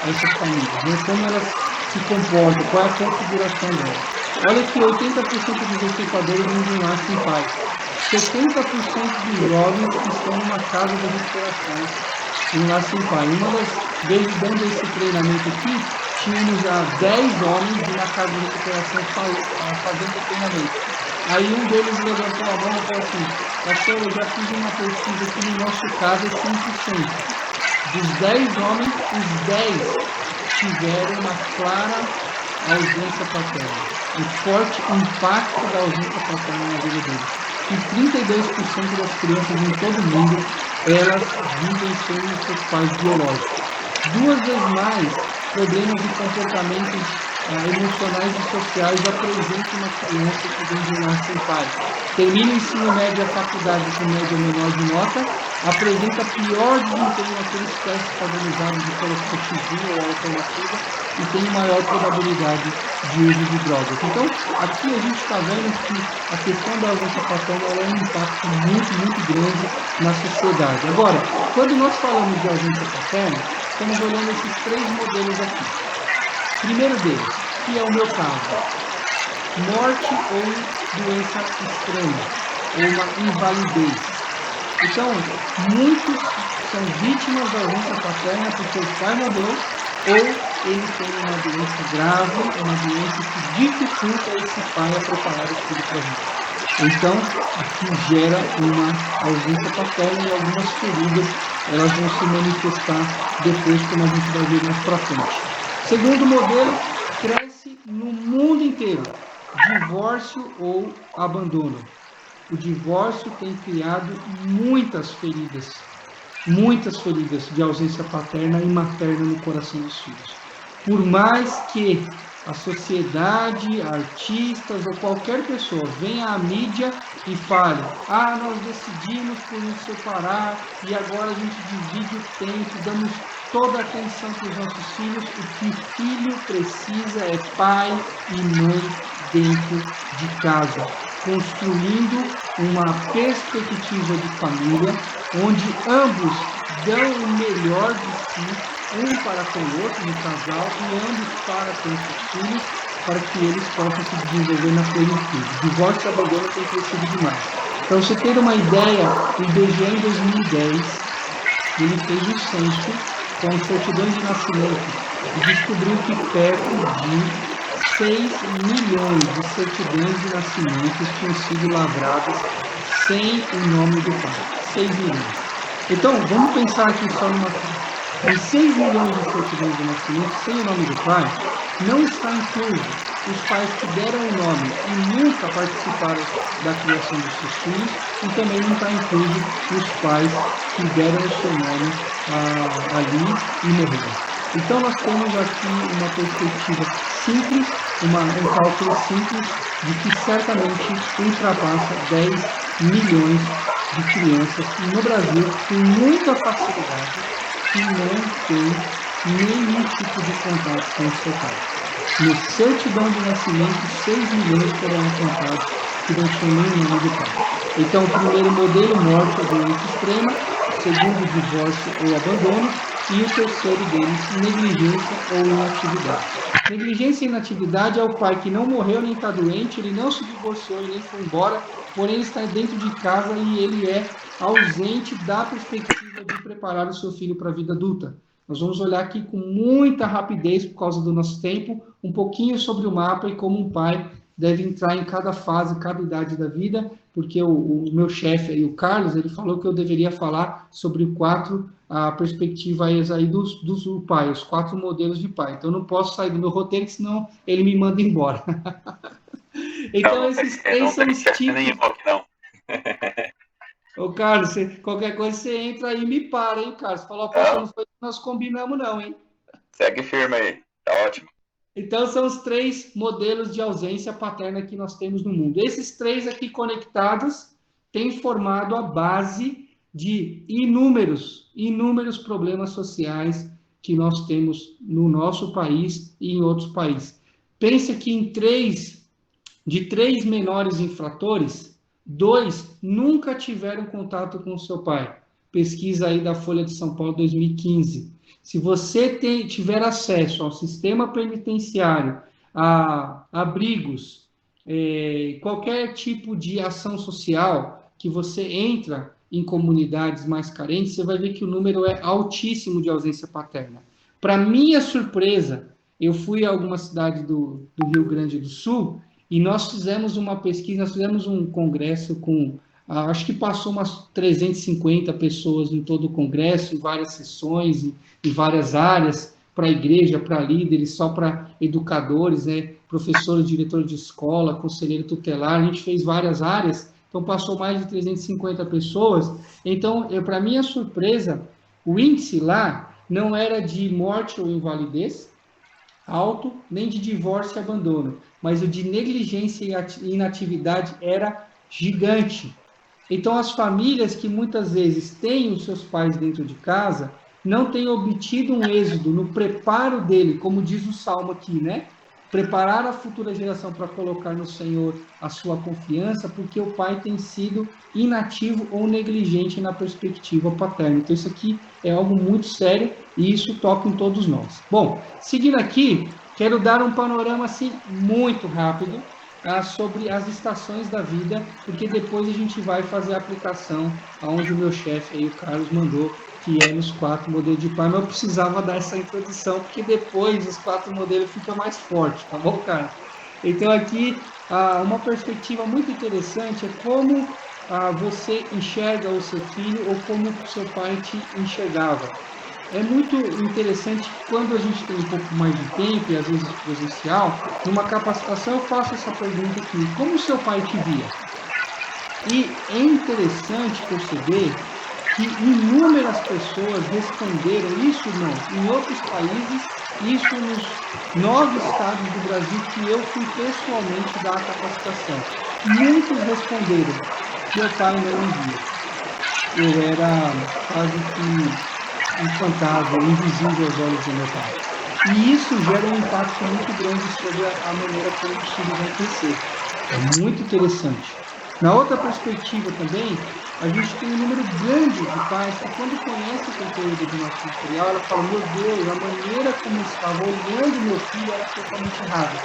essas famílias, né? Como elas se comportam, qual é a configuração delas. Olha que 80% dos recrutadores não nascem pais. 70% dos jovens que estão numa casa de recuperação não nascem pai. Uma das vezes, dando esse treinamento aqui, tínhamos 10 homens de uma casa de recuperação fazendo treinamento. Aí um deles levantou a mão e falou assim: pastor, eu já fiz uma pesquisa aqui, no nosso caso é 100%. Dos 10 homens, os 10 tiveram uma clara ausência paterna. Um forte impacto da ausência paterna na vida deles. E 32% das crianças em todo o mundo, elas vivem sem os seus pais biológicos. 2 vezes mais problemas de comportamentos emocionais e sociais apresentam uma criança que vem de lá sem pai. Termina o ensino médio e a faculdade com média menor de nota, apresenta pior desempenho naqueles testes padronizados de coloscopia ou alternativa e tem maior probabilidade de uso de drogas. Então, aqui a gente está vendo que a questão da ausência paterna é um impacto muito, muito grande na sociedade. Agora, quando nós falamos de ausência paterna, estamos olhando esses 3 modelos aqui. Primeiro deles, que é o meu caso, morte ou doença extrema, ou uma invalidez. Então, muitos são vítimas da ausência paterna porque o pai morreu, ou ele tem uma doença grave, uma doença que dificulta esse pai a preparar o filho para a vida. Então, aqui gera uma ausência paterna e algumas feridas, elas vão se manifestar depois, como a gente vai ver mais para frente. Segundo modelo, cresce no mundo inteiro, divórcio ou abandono. O divórcio tem criado muitas feridas de ausência paterna e materna no coração dos filhos. Por mais que a sociedade, artistas ou qualquer pessoa venha à mídia e fale: nós decidimos por nos separar e agora a gente divide o tempo, damos toda a atenção para os nossos filhos. O que filho precisa é pai e mãe dentro de casa, construindo uma perspectiva de família, onde ambos dão o melhor de si, um para com o outro, no casal, e ambos para com os filhos, para que eles possam se desenvolver na plenitude. Divórcio e abandono tem crescido demais. Para você ter uma ideia, o IBGE em 2010, ele fez um censo com certidões de nascimento e descobriu que perto de 6 milhões de certidões de nascimento tinham sido lavradas sem o nome do pai. 6 milhões. Então, vamos pensar aqui só numa coisa. Em 6 milhões de certidões de nascimento sem o nome do pai, não está incluso os pais que deram o nome e nunca participaram da criação dos seus filhos, e também não está incluso os pais que deram o seu nome ali e morreram. Então, nós temos aqui uma perspectiva simples, um cálculo simples, de que certamente ultrapassa 10 milhões de crianças no Brasil com muita facilidade que não tem nenhum tipo de contato com o seu pai. No certidão de nascimento, 6 milhões foram apontados que não tinham nenhum nome de pai. Então, o primeiro modelo, morte ou doença extrema, o segundo, divórcio ou abandono, e o terceiro deles, negligência ou inatividade. Negligência e inatividade é o pai que não morreu nem está doente, ele não se divorciou e nem foi embora, porém ele está dentro de casa e ele é ausente da perspectiva de preparar o seu filho para a vida adulta. Nós vamos olhar aqui com muita rapidez, por causa do nosso tempo, um pouquinho sobre o mapa e como um pai deve entrar em cada fase, cada idade da vida, porque o meu chefe aí, o Carlos, ele falou que eu deveria falar sobre a perspectiva aí do pai, os 4 modelos de pai. Então, eu não posso sair do meu roteiro, senão ele me manda embora. Então, esses 3 são os tipos... Não. Ô, Carlos, qualquer coisa você entra aí e me para, hein, Carlos? Falou, pastor, não foi que nós combinamos, não, hein? Segue firme aí, tá ótimo. Então, são os 3 modelos de ausência paterna que nós temos no mundo. Esses 3 aqui conectados têm formado a base de inúmeros problemas sociais que nós temos no nosso país e em outros países. Pensa que de 3 menores infratores, 2 nunca tiveram contato com o seu pai. Pesquisa aí da Folha de São Paulo 2015. Se você tiver acesso ao sistema penitenciário, a abrigos, qualquer tipo de ação social que você entra em comunidades mais carentes, você vai ver que o número é altíssimo de ausência paterna. Para minha surpresa, eu fui a alguma cidade do Rio Grande do Sul e nós fizemos uma pesquisa, nós fizemos um congresso com... acho que passou umas 350 pessoas em todo o congresso, em várias sessões, em várias áreas, para a igreja, para líderes, só para educadores, né, professores, diretores de escola, conselheiro tutelar, a gente fez várias áreas, então passou mais de 350 pessoas. Então, para minha surpresa, o índice lá não era de morte ou invalidez alto, nem de divórcio e abandono, mas o de negligência e inatividade era gigante. Então, as famílias que muitas vezes têm os seus pais dentro de casa, não têm obtido um êxodo no preparo dele, como diz o Salmo aqui, né? Preparar a futura geração para colocar no Senhor a sua confiança, porque o pai tem sido inativo ou negligente na perspectiva paterna. Então, isso aqui é algo muito sério e isso toca em todos nós. Bom, seguindo aqui, quero dar um panorama assim muito rápido sobre as estações da vida, porque depois a gente vai fazer a aplicação aonde o meu chefe aí, o Carlos, mandou, que é nos 4 modelos de pai, mas eu precisava dar essa introdução, porque depois os 4 modelos ficam mais fortes, tá bom, cara? Então aqui, uma perspectiva muito interessante é como você enxerga o seu filho ou como o seu pai te enxergava. É muito interessante que quando a gente tem um pouco mais de tempo, e às vezes presencial, numa capacitação eu faço essa pergunta aqui, como o seu pai te via? E é interessante perceber que inúmeras pessoas responderam isso, não, em outros países, isso nos 9 estados do Brasil que eu fui pessoalmente dar a capacitação. Muitos responderam, meu pai não me via. Eu era quase que um fantasma, invisível aos olhos do meu pai. E isso gera um impacto muito grande sobre a maneira como os filhos vão crescer. É muito interessante. Na outra perspectiva também, a gente tem um número grande de pais que, quando conhecem o conteúdo do nosso tutorial, ela fala, meu Deus, a maneira como eu estava olhando meu filho era totalmente errada.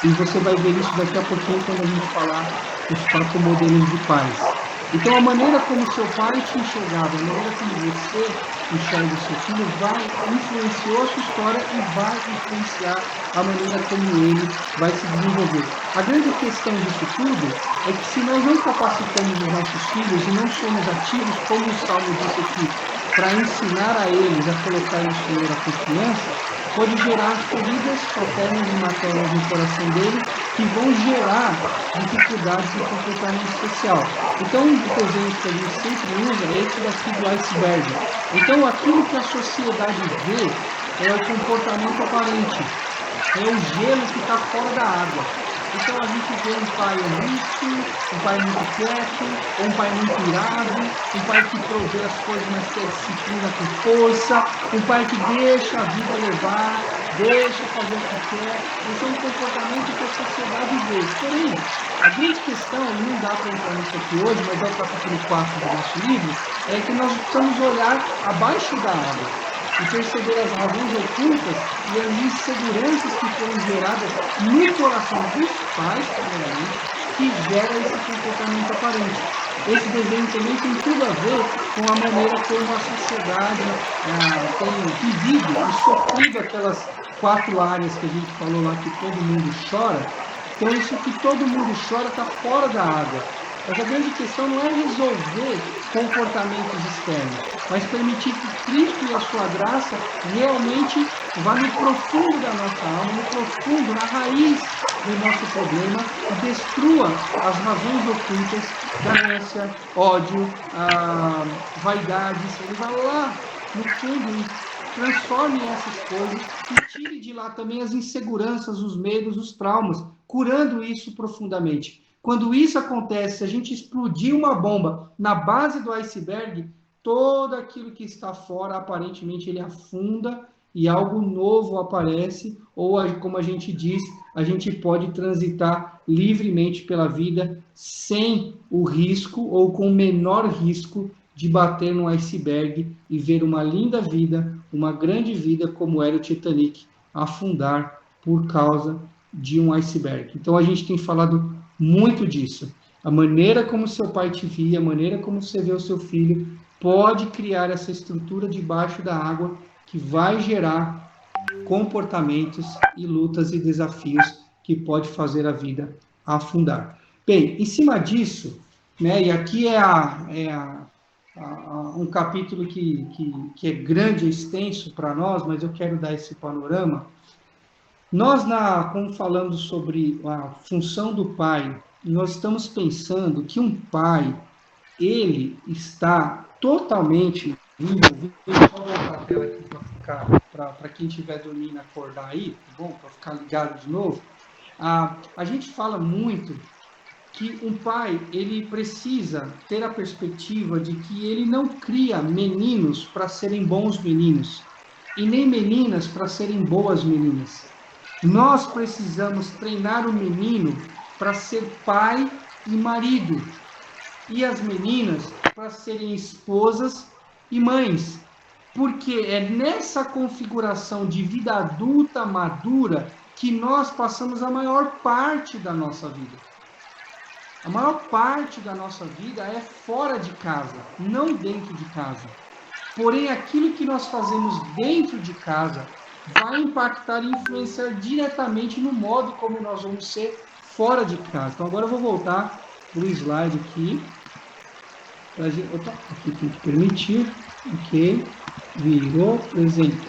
E você vai ver isso daqui a pouquinho quando a gente falar os 4 modelos de pais. Então, a maneira como seu pai te enxergava, a maneira como você enxerga o seu filho, influenciou a sua história e vai influenciar a maneira como ele vai se desenvolver. A grande questão disso tudo é que se nós não capacitamos os nossos filhos e não somos ativos, como o Salmo disse aqui, para ensinar a eles a colocar no Senhor a confiança, pode gerar feridas paternas e maternas no coração dele que vão gerar dificuldades de comportamento social. Então, um dos exemplos que a gente sempre usa é esse daqui do iceberg. Então, aquilo que a sociedade vê é o comportamento aparente, é o gelo que está fora da água. Então a gente vê um pai omisso, um pai muito quieto, ou um pai muito irado, um pai que provê as coisas, mas quer disciplina com força, um pai que deixa a vida levar, deixa fazer o que quer. Esse é um comportamento que a sociedade vê. Porém, a grande questão, e não dá para entrar nisso aqui hoje, mas é o capítulo 4 do nosso livro, é que nós precisamos olhar abaixo da água e perceber as razões ocultas e as inseguranças que foram geradas no coração dos pais, primeiramente, que gera esse comportamento aparente. Esse desenho também tem tudo a ver com a maneira como a sociedade tem vivido e sofrido aquelas 4 áreas que a gente falou lá, que todo mundo chora. Então, isso que todo mundo chora está fora da água. Mas a grande questão não é resolver comportamentos externos, mas permitir que Cristo e a sua graça realmente vá no profundo da nossa alma, no profundo, na raiz do nosso problema e destrua as razões ocultas, ganância, ódio, vaidades. Ele vai lá no fundo e transforme essas coisas e tire de lá também as inseguranças, os medos, os traumas, curando isso profundamente. Quando isso acontece, se a gente explodir uma bomba na base do iceberg, todo aquilo que está fora, aparentemente, ele afunda e algo novo aparece, ou, como a gente diz, a gente pode transitar livremente pela vida sem o risco, ou com o menor risco, de bater no iceberg e ver uma linda vida, uma grande vida, como era o Titanic, afundar por causa de um iceberg. Então, a gente tem falado muito disso. A maneira como seu pai te via, a maneira como você vê o seu filho, pode criar essa estrutura debaixo da água que vai gerar comportamentos e lutas e desafios que pode fazer a vida afundar. Bem, em cima disso, né, e aqui um capítulo que é grande e extenso para nós, mas eu quero dar esse panorama. Nós, como falando sobre a função do pai, nós estamos pensando que um pai, ele está totalmente envolvido. Deixa eu voltar a tela aqui para quem estiver dormindo acordar aí, tá bom? Para ficar ligado de novo. A gente fala muito que um pai, ele precisa ter a perspectiva de que ele não cria meninos para serem bons meninos e nem meninas para serem boas meninas. Nós precisamos treinar o menino para ser pai e marido, e as meninas para serem esposas e mães, porque é nessa configuração de vida adulta madura que nós passamos a maior parte da nossa vida. A maior parte da nossa vida é fora de casa, não dentro de casa. Porém, aquilo que nós fazemos dentro de casa vai impactar e influenciar diretamente no modo como nós vamos ser fora de casa. Então, agora eu vou voltar para o slide aqui. Opa, aqui tem que permitir. Ok. Virou, presente.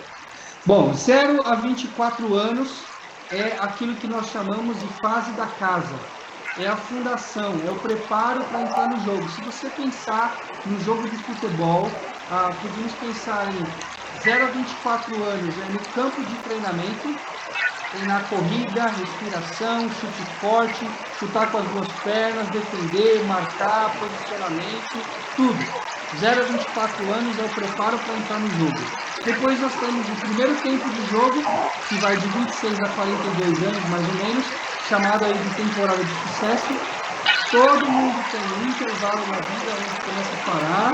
Bom, 0 a 24 anos é aquilo que nós chamamos de fase da casa. É a fundação, é o preparo para entrar no jogo. Se você pensar no jogo de futebol, podemos pensar em 0 a 24 anos, no campo de treinamento, treinar corrida, respiração, chute forte, chutar com as 2 pernas, defender, marcar, posicionamento, tudo. 0 a 24 anos é o preparo para entrar no jogo. Depois nós temos o primeiro tempo de jogo, que vai de 26 a 42 anos, mais ou menos, chamado aí de temporada de sucesso. Todo mundo tem um intervalo na vida onde começa a parar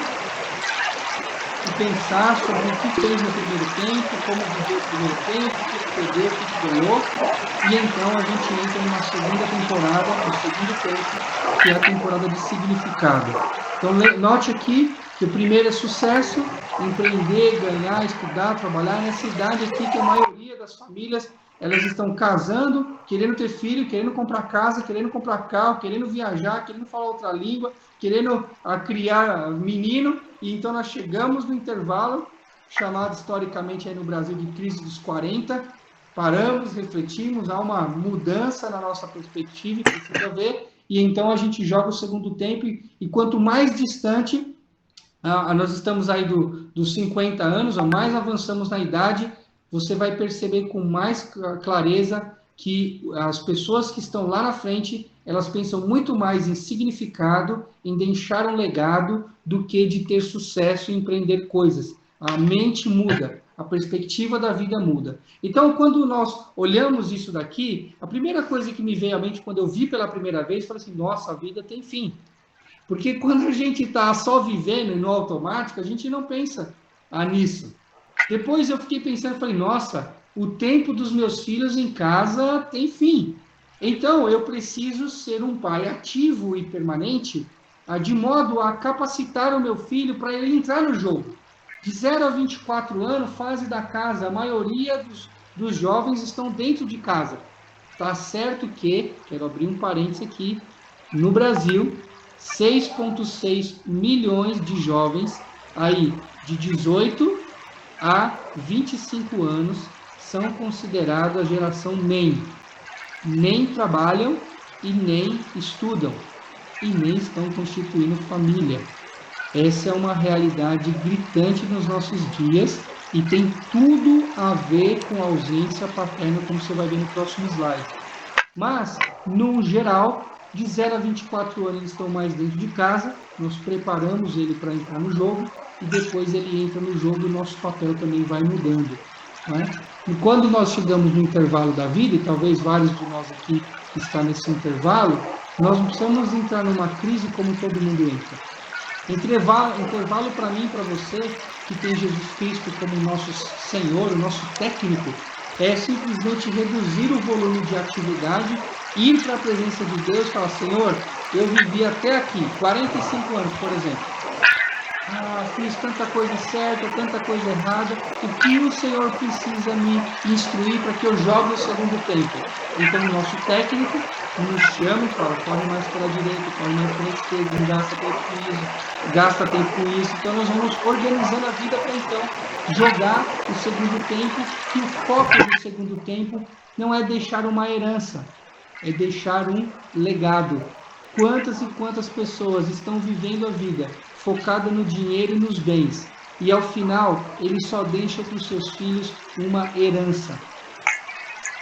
e pensar sobre o que fez no primeiro tempo, como viveu o primeiro tempo, o que perdeu, o que ganhou. E então a gente entra numa segunda temporada, no segundo tempo, que é a temporada de significado. Então note aqui que o primeiro é sucesso, empreender, ganhar, estudar, trabalhar. Nessa idade aqui que a maioria das famílias elas estão casando, querendo ter filho, querendo comprar casa, querendo comprar carro, querendo viajar, querendo falar outra língua, querendo criar menino. E então nós chegamos no intervalo, chamado historicamente aí no Brasil de crise dos 40, paramos, refletimos, há uma mudança na nossa perspectiva e precisa ver, e então a gente joga o segundo tempo, e quanto mais distante, nós estamos aí dos 50 anos, mais avançamos na idade, você vai perceber com mais clareza que as pessoas que estão lá na frente, elas pensam muito mais em significado, em deixar um legado, do que de ter sucesso e empreender coisas. A mente muda, a perspectiva da vida muda. Então, quando nós olhamos isso daqui, a primeira coisa que me veio à mente quando eu vi pela primeira vez, foi assim, nossa, a vida tem fim. Porque quando a gente está só vivendo no automático, a gente não pensa nisso. Depois eu fiquei pensando, falei, nossa, o tempo dos meus filhos em casa tem fim. Então, eu preciso ser um pai ativo e permanente, de modo a capacitar o meu filho para ele entrar no jogo. De 0 a 24 anos, fase da casa, a maioria dos jovens estão dentro de casa. Tá certo que, quero abrir um parênteses aqui, no Brasil, 6,6 milhões de jovens aí de 18 a 25 anos são considerados a geração NEM. Nem trabalham e nem estudam, e nem estão constituindo família. Essa é uma realidade gritante nos nossos dias e tem tudo a ver com a ausência paterna, como você vai ver no próximo slide. Mas, no geral, de 0 a 24 anos eles estão mais dentro de casa, nós preparamos ele para entrar no jogo, e depois ele entra no jogo e o nosso papel também vai mudando. Né? E quando nós chegamos no intervalo da vida, e talvez vários de nós aqui estão nesse intervalo, nós não precisamos entrar numa crise como todo mundo entra. Intervalo para mim, para você, que tem Jesus Cristo como nosso Senhor, o nosso técnico, é simplesmente reduzir o volume de atividade, ir para a presença de Deus e falar, Senhor, eu vivi até aqui, 45 anos, por exemplo. Fiz tanta coisa certa, tanta coisa errada, o que o Senhor precisa me instruir para que eu jogue o segundo tempo? Então, o nosso técnico nos chama e fala, corre mais pela direita, corre mais pela esquerda, não gasta tempo com isso, gasta tempo com isso. Então, nós vamos organizando a vida para, então, jogar o segundo tempo, que o foco do segundo tempo não é deixar uma herança, é deixar um legado. Quantas e quantas pessoas estão vivendo a vida focada no dinheiro e nos bens, e ao final ele só deixa para os seus filhos uma herança.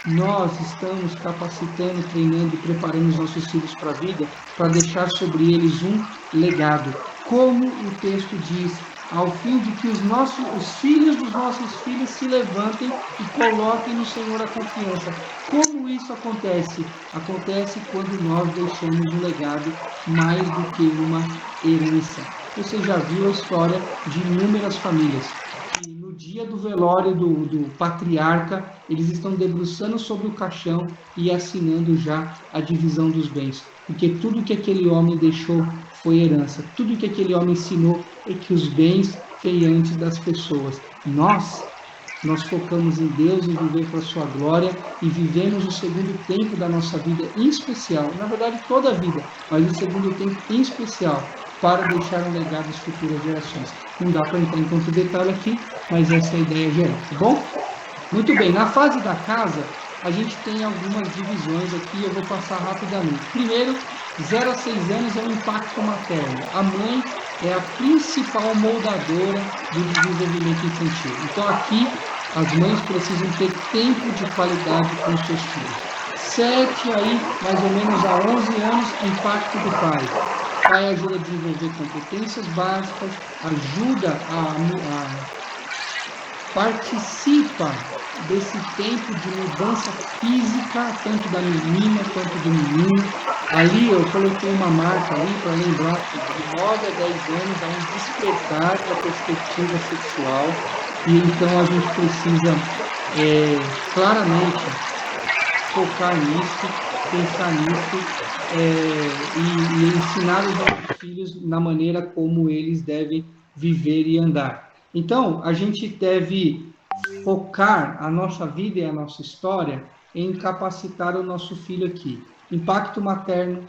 Nós estamos capacitando, treinando e preparando os nossos filhos para a vida, para deixar sobre eles um legado. Como o texto diz, ao fim de que os filhos dos nossos filhos se levantem e coloquem no Senhor a confiança. Como isso acontece? Acontece quando nós deixamos um legado mais do que uma herança. Você já viu a história de inúmeras famílias. E no dia do velório do patriarca, eles estão debruçando sobre o caixão e assinando já a divisão dos bens. Porque tudo que aquele homem deixou foi herança. Tudo que aquele homem ensinou é que os bens vêm antes das pessoas. Nós focamos em Deus, em viver para a sua glória, e vivemos o segundo tempo da nossa vida em especial, na verdade toda a vida, mas o segundo tempo em especial, para deixar um legado às futuras gerações. Não dá para entrar em tanto detalhe aqui, mas essa é a ideia geral, tá bom? Muito bem, na fase da casa, a gente tem algumas divisões aqui, eu vou passar rapidamente. Primeiro, 0 a 6 anos é o impacto materno. A mãe é a principal moldadora do desenvolvimento infantil. Então, aqui, as mães precisam ter tempo de qualidade com os seus filhos. 7 aí, mais ou menos a 11 anos, impacto do pai. O pai ajuda a desenvolver competências básicas, ajuda participa desse tempo de mudança física, tanto da menina quanto do menino. Ali eu coloquei uma marca ali para lembrar que de 9 a 10 anos há um despertar da perspectiva sexual, e então a gente precisa claramente focar nisso, pensar nisso, e ensinar os nossos filhos na maneira como eles devem viver e andar. Então, a gente deve focar a nossa vida e a nossa história em capacitar o nosso filho aqui. Impacto materno,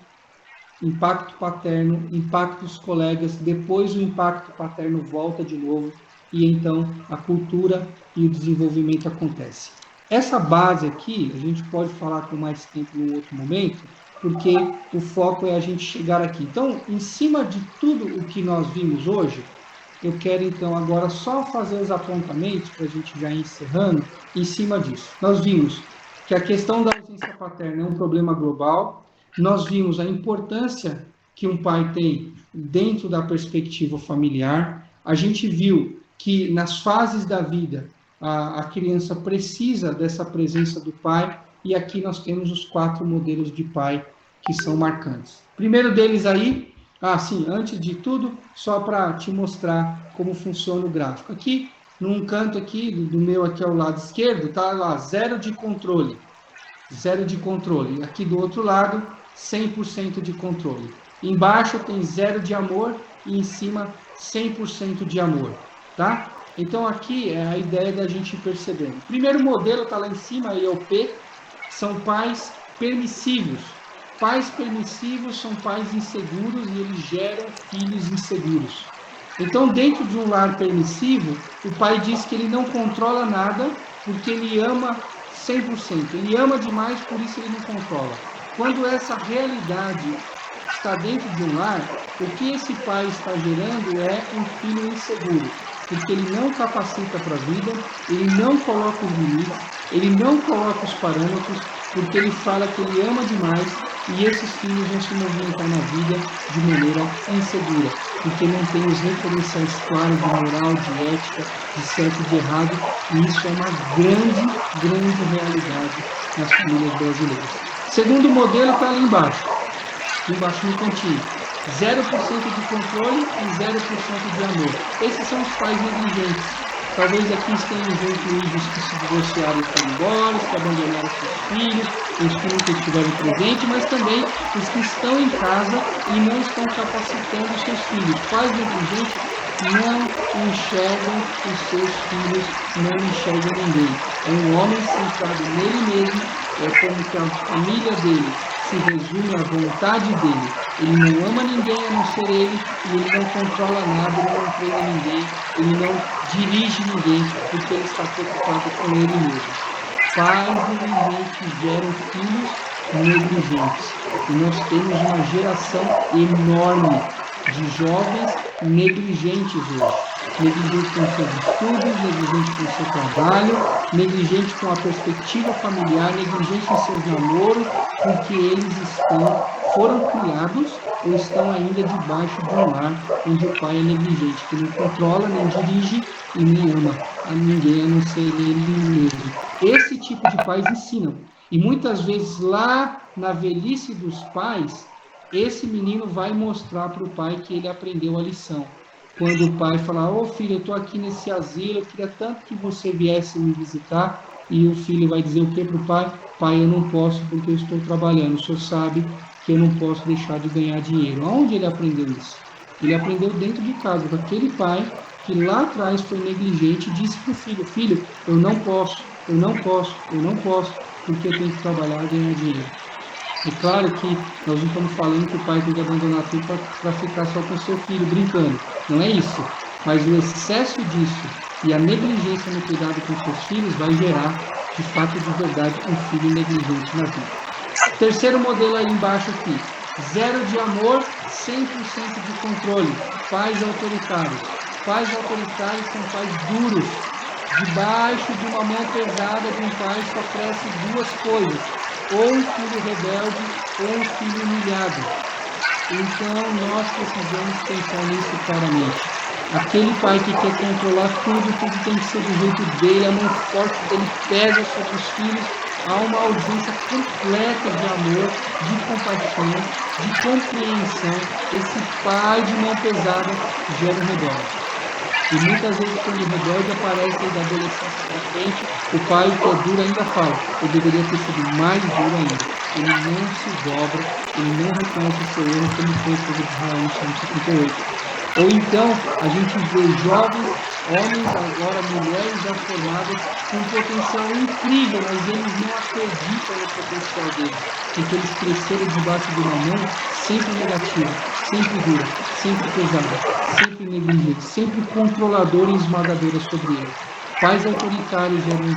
impacto paterno, impacto dos colegas, depois o impacto paterno volta de novo, e então a cultura e o desenvolvimento acontece. Essa base aqui, a gente pode falar com mais tempo em outro momento, porque o foco é a gente chegar aqui. Então, em cima de tudo o que nós vimos hoje, eu quero, então, agora só fazer os apontamentos, para a gente já ir encerrando, em cima disso. Nós vimos que a questão da ausência ausência paterna é um problema global. Nós vimos a importância que um pai tem dentro da perspectiva familiar. A gente viu que nas fases da vida a criança precisa dessa presença do pai, e aqui nós temos os 4 modelos de pai que são marcantes. Primeiro deles aí, sim, antes de tudo, só para te mostrar como funciona o gráfico. Aqui, num canto aqui, do meu aqui ao lado esquerdo, tá lá, 0 de controle. 0 de controle. Aqui do outro lado, 100% de controle. Embaixo tem 0 de amor e em cima 100% de amor, tá? Então aqui é a ideia da gente ir percebendo. O primeiro modelo está lá em cima, aí é o P, são pais permissivos. Pais permissivos são pais inseguros e eles geram filhos inseguros. Então, dentro de um lar permissivo, o pai diz que ele não controla nada porque ele ama 100%. Ele ama demais, por isso ele não controla. Quando essa realidade está dentro de um lar, o que esse pai está gerando é um filho inseguro, porque ele não capacita para a vida, ele não coloca os limites, ele não coloca os parâmetros, porque ele fala que ele ama demais, e esses filhos vão se movimentar na vida de maneira insegura, porque não tem os referenciais claros de moral, de ética, de certo e de errado, e isso é uma grande realidade nas famílias brasileiras. Segundo modelo está ali embaixo no cantinho. 0% de controle e 0% de amor. Esses são os pais negligentes. Talvez aqui estejam incluídos que se divorciaram e foram embora, que abandonaram seus filhos, os que nunca estiveram presentes, mas também os que estão em casa e não estão capacitando os seus filhos. Pais negligentes não enxergam os seus filhos, não enxergam ninguém. É um homem centrado nele mesmo, é como que a família dele se resume à vontade dele. Ele não ama ninguém a não ser ele, e ele não controla nada, ele não treina ninguém, ele não dirige ninguém, porque ele está preocupado com ele mesmo. Pais negligentes geram filhos negligentes. E nós temos uma geração enorme de jovens negligentes hoje. Negligente com seus estudos, negligente com seu trabalho, negligente com a perspectiva familiar, negligente em seus namoros, porque eles foram criados ou estão ainda debaixo de um lar onde o pai é negligente, que não controla, nem dirige e nem ama a ninguém a não ser ele mesmo. Esse tipo de pais ensinam. E muitas vezes lá na velhice dos pais, esse menino vai mostrar para o pai que ele aprendeu a lição. Quando o pai falar, filho, eu estou aqui nesse asilo, eu queria tanto que você viesse me visitar, e o filho vai dizer o que para o pai? Pai, eu não posso porque eu estou trabalhando, o senhor sabe que eu não posso deixar de ganhar dinheiro. Aonde ele aprendeu isso? Ele aprendeu dentro de casa, com aquele pai que lá atrás foi negligente e disse para o filho, filho, eu não posso, porque eu tenho que trabalhar e ganhar dinheiro. É claro que nós não estamos falando que o pai tem que abandonar tudo para ficar só com o seu filho brincando. Não é isso. Mas o excesso disso e a negligência no cuidado com seus filhos vai gerar, de fato, de verdade, um filho negligente na vida. Terceiro modelo aí embaixo aqui. 0 de amor, 100% de controle. Pais autoritários. Pais autoritários são pais duros. Debaixo de uma mão pesada de um pai só cresce 2 coisas. Ou um filho rebelde, ou um filho humilhado. Então, nós precisamos pensar nisso claramente. Aquele pai que quer controlar tudo tem que ser do jeito dele, a mão forte dele pesa sobre os filhos, há uma ausência completa de amor, de compaixão, de compreensão. Esse pai de mão pesada gera um rebelde. E muitas vezes, quando o rebelde aparece da adolescência para frente, o pai que é duro ainda fala, eu deveria ter sido mais duro ainda. Ele não se dobra, ele não reconhece o seu erro, como foi o povo de Israel em 158. Ou então, a gente vê jovens, homens, agora mulheres já formadas, com um potencial incrível, mas eles não acreditam no potencial deles, porque eles cresceram debaixo de uma mão sempre negativa, sempre dura, sempre pesada, sempre negligente, sempre controladora e esmagadora sobre eles. Pais autoritários geram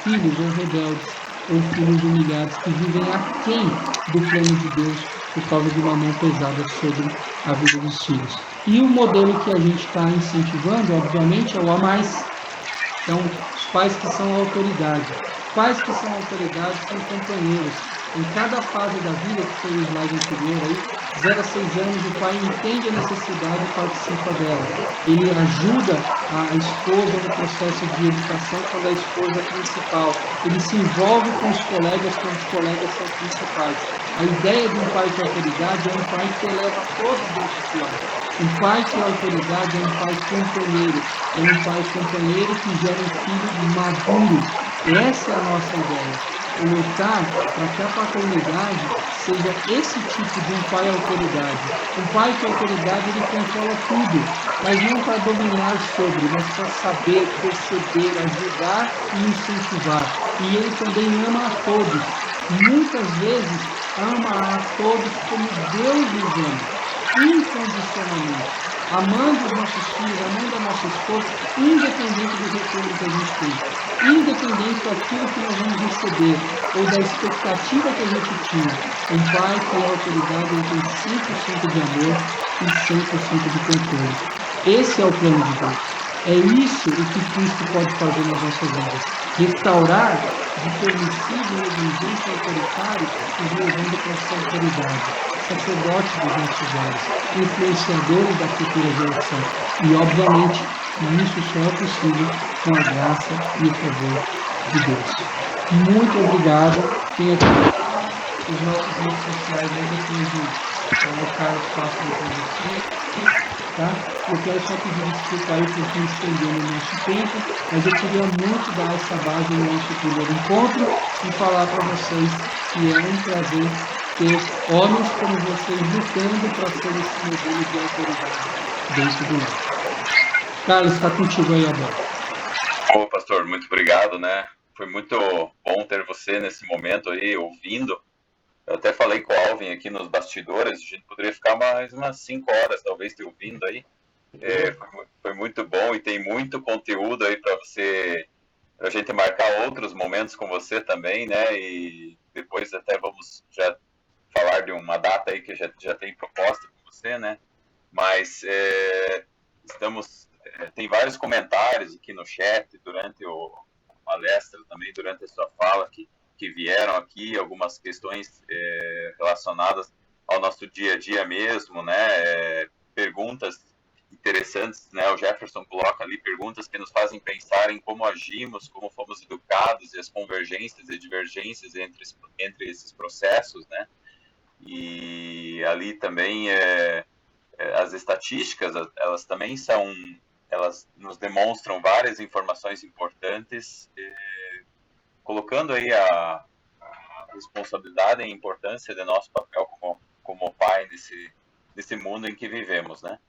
filhos ou rebeldes, ou filhos humilhados, que vivem aquém do plano de Deus por causa de uma mão pesada sobre a vida dos filhos. E o modelo que a gente está incentivando, obviamente, é o a mais. Então, os pais que são a autoridade. Pais que são autoridades são companheiros. Em cada fase da vida, que foi o slide anterior aí, 0 a 6 anos, o pai entende a necessidade e participa dela. Ele ajuda a esposa no processo de educação quando a esposa é principal. Ele se envolve com os colegas quando os colegas são principais. A ideia de um pai com autoridade é um pai que eleva todos dentro de si. Um pai que é autoridade é um pai companheiro. É um pai companheiro que gera um filho maduro. Essa é a nossa ideia. Lutar para que a paternidade seja esse tipo de um pai autoridade. Um pai que é autoridade, ele controla tudo, mas não para dominar sobre, mas para saber, perceber, ajudar e incentivar. E ele também ama a todos. Muitas vezes ama a todos como Deus nos ama, incondicionalmente. Amando os nossos filhos, amando a nossa esposa, independente do retorno que a gente tem, independente daquilo que nós vamos receber, ou da expectativa que a gente tinha. Um pai que é autoridade, ele tem 100% de amor e 100% de controle. Esse é o plano de Deus. É isso o que Cristo pode fazer nas nossas vidas. Restaurar de permissivo e negligência autoritário, nos levando para essa autoridade. Sacerdote dos nossos olhos, influenciadores da futura geração. E, obviamente, isso só é possível com a graça e o favor de Deus. Muito obrigado. Tem aqui os nossos redes sociais, aí depois o Carlos passa para você. Tá? Eu quero só pedir desculpa aí por me estender no nosso tempo, mas eu queria muito dar essa base no nosso primeiro encontro e falar para vocês que é um prazer ter homens como vocês lutando para ser esse modelo de autoridade dentro do mundo. Carlos, está contigo aí agora. Ô, pastor, muito obrigado, né? Foi muito bom ter você nesse momento aí, ouvindo. Eu até falei com o Alvin aqui nos bastidores, a gente poderia ficar mais umas 5 horas, talvez, te ouvindo aí. Foi muito bom e tem muito conteúdo aí para você, para a gente marcar outros momentos com você também, né? E depois até vamos já falar de uma data aí que já tem proposta com você, né? Mas tem vários comentários aqui no chat durante a palestra também, durante a sua fala que vieram aqui, algumas questões relacionadas ao nosso dia a dia mesmo, né? Perguntas interessantes, né? O Jefferson coloca ali perguntas que nos fazem pensar em como agimos, como fomos educados e as convergências e divergências entre esses processos, né? E ali também as estatísticas, elas também elas nos demonstram várias informações importantes, colocando aí a responsabilidade e a importância do nosso papel como pai nesse mundo em que vivemos, né?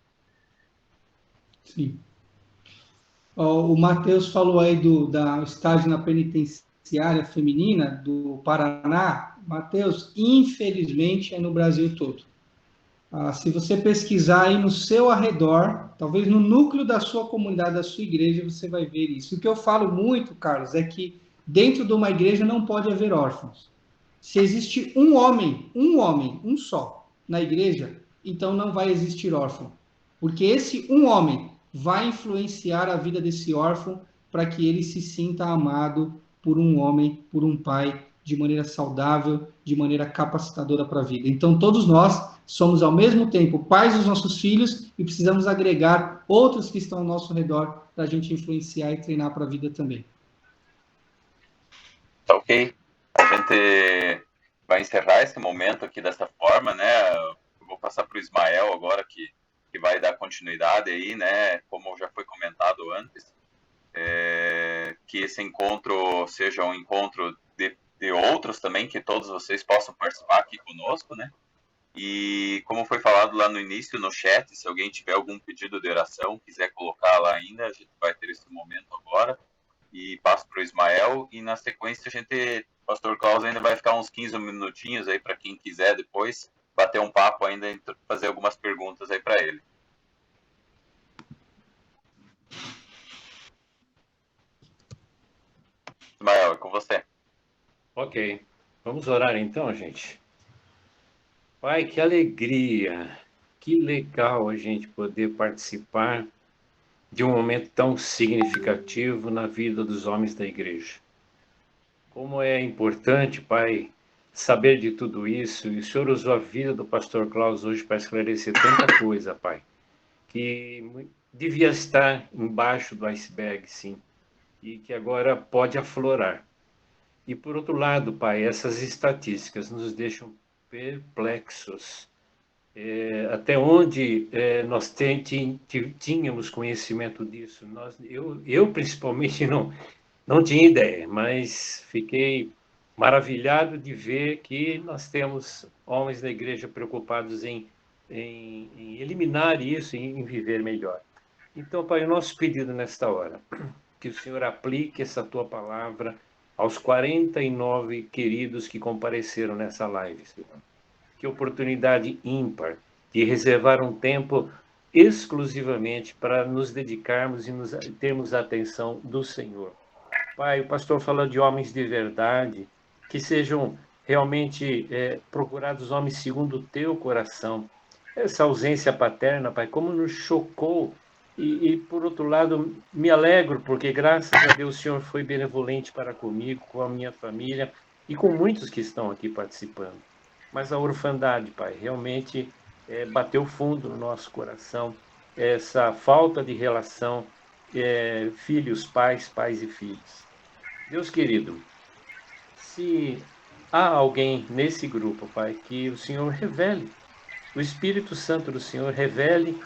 Sim. O Matheus falou aí da estágio na penitenciária feminina do Paraná. Matheus, infelizmente é no Brasil todo. Se você pesquisar aí no seu arredor, talvez no núcleo da sua comunidade, da sua igreja, você vai ver isso. O que eu falo muito, Carlos, é que dentro de uma igreja não pode haver órfãos. Se existe um homem, um só, na igreja, então não vai existir órfão. Porque esse um homem vai influenciar a vida desse órfão para que ele se sinta amado por um homem, por um pai, de maneira saudável, de maneira capacitadora para a vida. Então, todos nós somos, ao mesmo tempo, pais dos nossos filhos e precisamos agregar outros que estão ao nosso redor para a gente influenciar e treinar para a vida também. Tá ok. A gente vai encerrar esse momento aqui dessa forma, né? Eu vou passar para o Ismael agora, que vai dar continuidade aí, né? Como já foi comentado antes, que esse encontro seja um encontro de outros também, que todos vocês possam participar aqui conosco, né? E como foi falado lá no início, no chat, se alguém tiver algum pedido de oração, quiser colocar lá ainda, a gente vai ter esse momento agora. E passo para o Ismael, e na sequência o pastor Klaus ainda vai ficar uns 15 minutinhos aí para quem quiser depois bater um papo ainda e fazer algumas perguntas aí para ele. Ismael, é com você. Ok, vamos orar então, gente. Pai, que alegria, que legal a gente poder participar de um momento tão significativo na vida dos homens da igreja. como é importante, Pai, saber de tudo isso. E o Senhor usou a vida do pastor Klaus hoje para esclarecer tanta coisa, Pai, que devia estar embaixo do iceberg, sim, e que agora pode aflorar. E por outro lado, Pai, essas estatísticas nos deixam perplexos. Até onde nós tínhamos conhecimento disso? Eu principalmente não tinha ideia, mas fiquei maravilhado de ver que nós temos homens da igreja preocupados em eliminar isso, em viver melhor. Então, Pai, o nosso pedido nesta hora, que o Senhor aplique essa tua palavra aos 49 queridos que compareceram nessa live, Senhor. Que oportunidade ímpar de reservar um tempo exclusivamente para nos dedicarmos e termos a atenção do Senhor. Pai, o pastor falou de homens de verdade, que sejam realmente procurados homens segundo o teu coração. Essa ausência paterna, Pai, como nos chocou. E, por outro lado, me alegro, porque graças a Deus o Senhor foi benevolente para comigo, com a minha família e com muitos que estão aqui participando. Mas a orfandade, Pai, realmente bateu fundo no nosso coração. Essa falta de relação, filhos, pais, pais e filhos. Deus querido, se há alguém nesse grupo, Pai, que o Senhor revele, o Espírito Santo do Senhor revele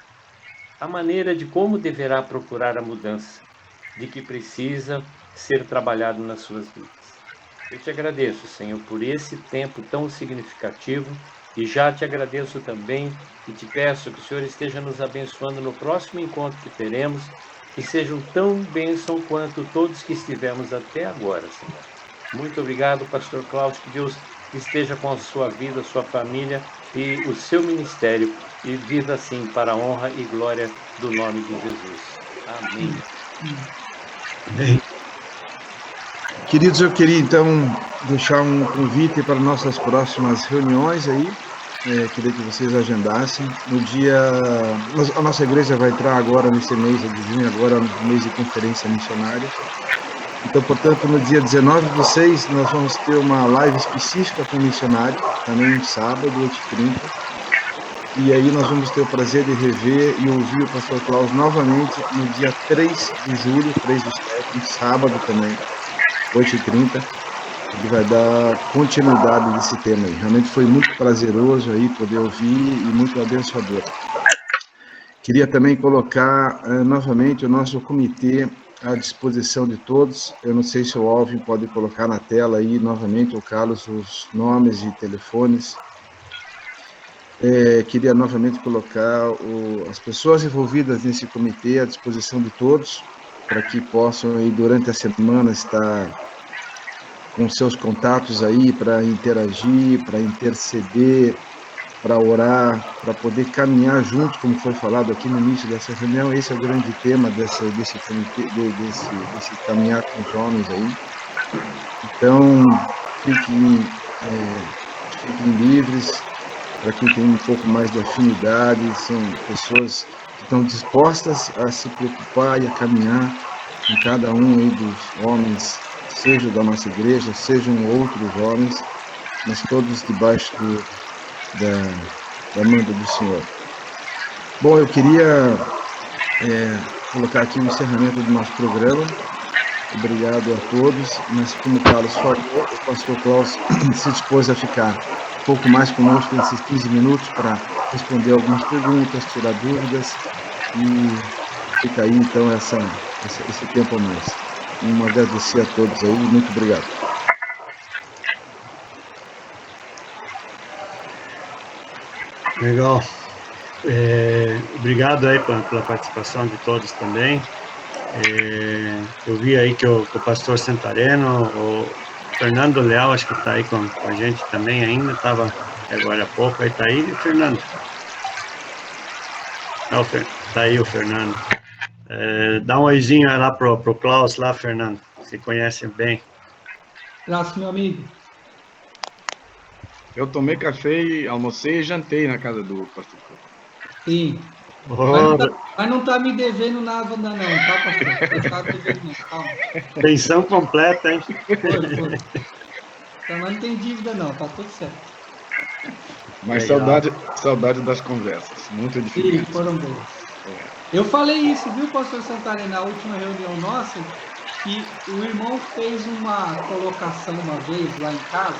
a maneira de como deverá procurar a mudança, de que precisa ser trabalhado nas suas vidas. Eu te agradeço, Senhor, por esse tempo tão significativo e já te agradeço também e te peço que o Senhor esteja nos abençoando no próximo encontro que teremos, que sejam tão bênção quanto todos que estivemos até agora, Senhor. Muito obrigado, pastor Cláudio, que Deus esteja com a sua vida, a sua família e o seu ministério e viva assim para a honra e glória do nome de Jesus. Amém. Bem, Queridos, eu queria então deixar um convite para nossas próximas reuniões aí. Queria que vocês agendassem. A nossa igreja vai entrar agora nesse mês de junho, agora no mês de conferência missionária. Então, portanto, no dia 19/6, nós vamos ter uma live específica com missionário, também no sábado, 8h30. E aí nós vamos ter o prazer de rever e ouvir o pastor Klaus novamente no dia 3 de julho, 3/7, sábado também, 8h30. Ele vai dar continuidade desse tema aí. Realmente foi muito prazeroso aí poder ouvir e muito abençoador. Queria também colocar novamente o nosso comitê à disposição de todos. Eu não sei se o Alvin pode colocar na tela aí novamente, o Carlos, os nomes e telefones. Queria novamente colocar as pessoas envolvidas nesse comitê à disposição de todos, para que possam aí durante a semana estar com seus contatos aí para interagir, para interceder, para orar, para poder caminhar juntos, como foi falado aqui no início dessa reunião. Esse é o grande tema desse comitê, desse caminhar com os homens aí. Então, fiquem livres, para quem tem um pouco mais de afinidade, são pessoas que estão dispostas a se preocupar e a caminhar com cada um aí dos homens, seja da nossa igreja, sejam outros homens, mas todos debaixo da manda do Senhor. Bom, eu queria colocar aqui o encerramento do nosso programa. Obrigado a todos, mas como o Carlos falou, o pastor Klaus se dispôs a ficar um pouco mais conosco nesses 15 minutos para responder algumas perguntas, tirar dúvidas, e fica aí então esse tempo a mais. Agradecer a todos aí, muito obrigado. legal. Obrigado aí pela participação de todos também. Eu vi aí que o pastor Santareno, o Fernando Leal, acho que está aí com a gente também ainda, estava agora há pouco, aí está aí, Fernando? Não, tá aí o Fernando. Dá um oizinho lá pro Klaus, lá, Fernando, você conhece bem. Abraço, meu amigo. Eu tomei café, almocei e jantei na casa do pastor. Sim. Mas não tá me devendo nada não, tá, pastor? Não tá devendo não, calma. Pensão completa, hein? Foi. Então, mas não tem dívida não, tá tudo certo. Mas Legal. saudade das conversas, muito Sim, edificantes. foram boas. Eu falei isso, viu, pastor Santarém, na última reunião nossa, que o irmão fez uma colocação uma vez lá em casa,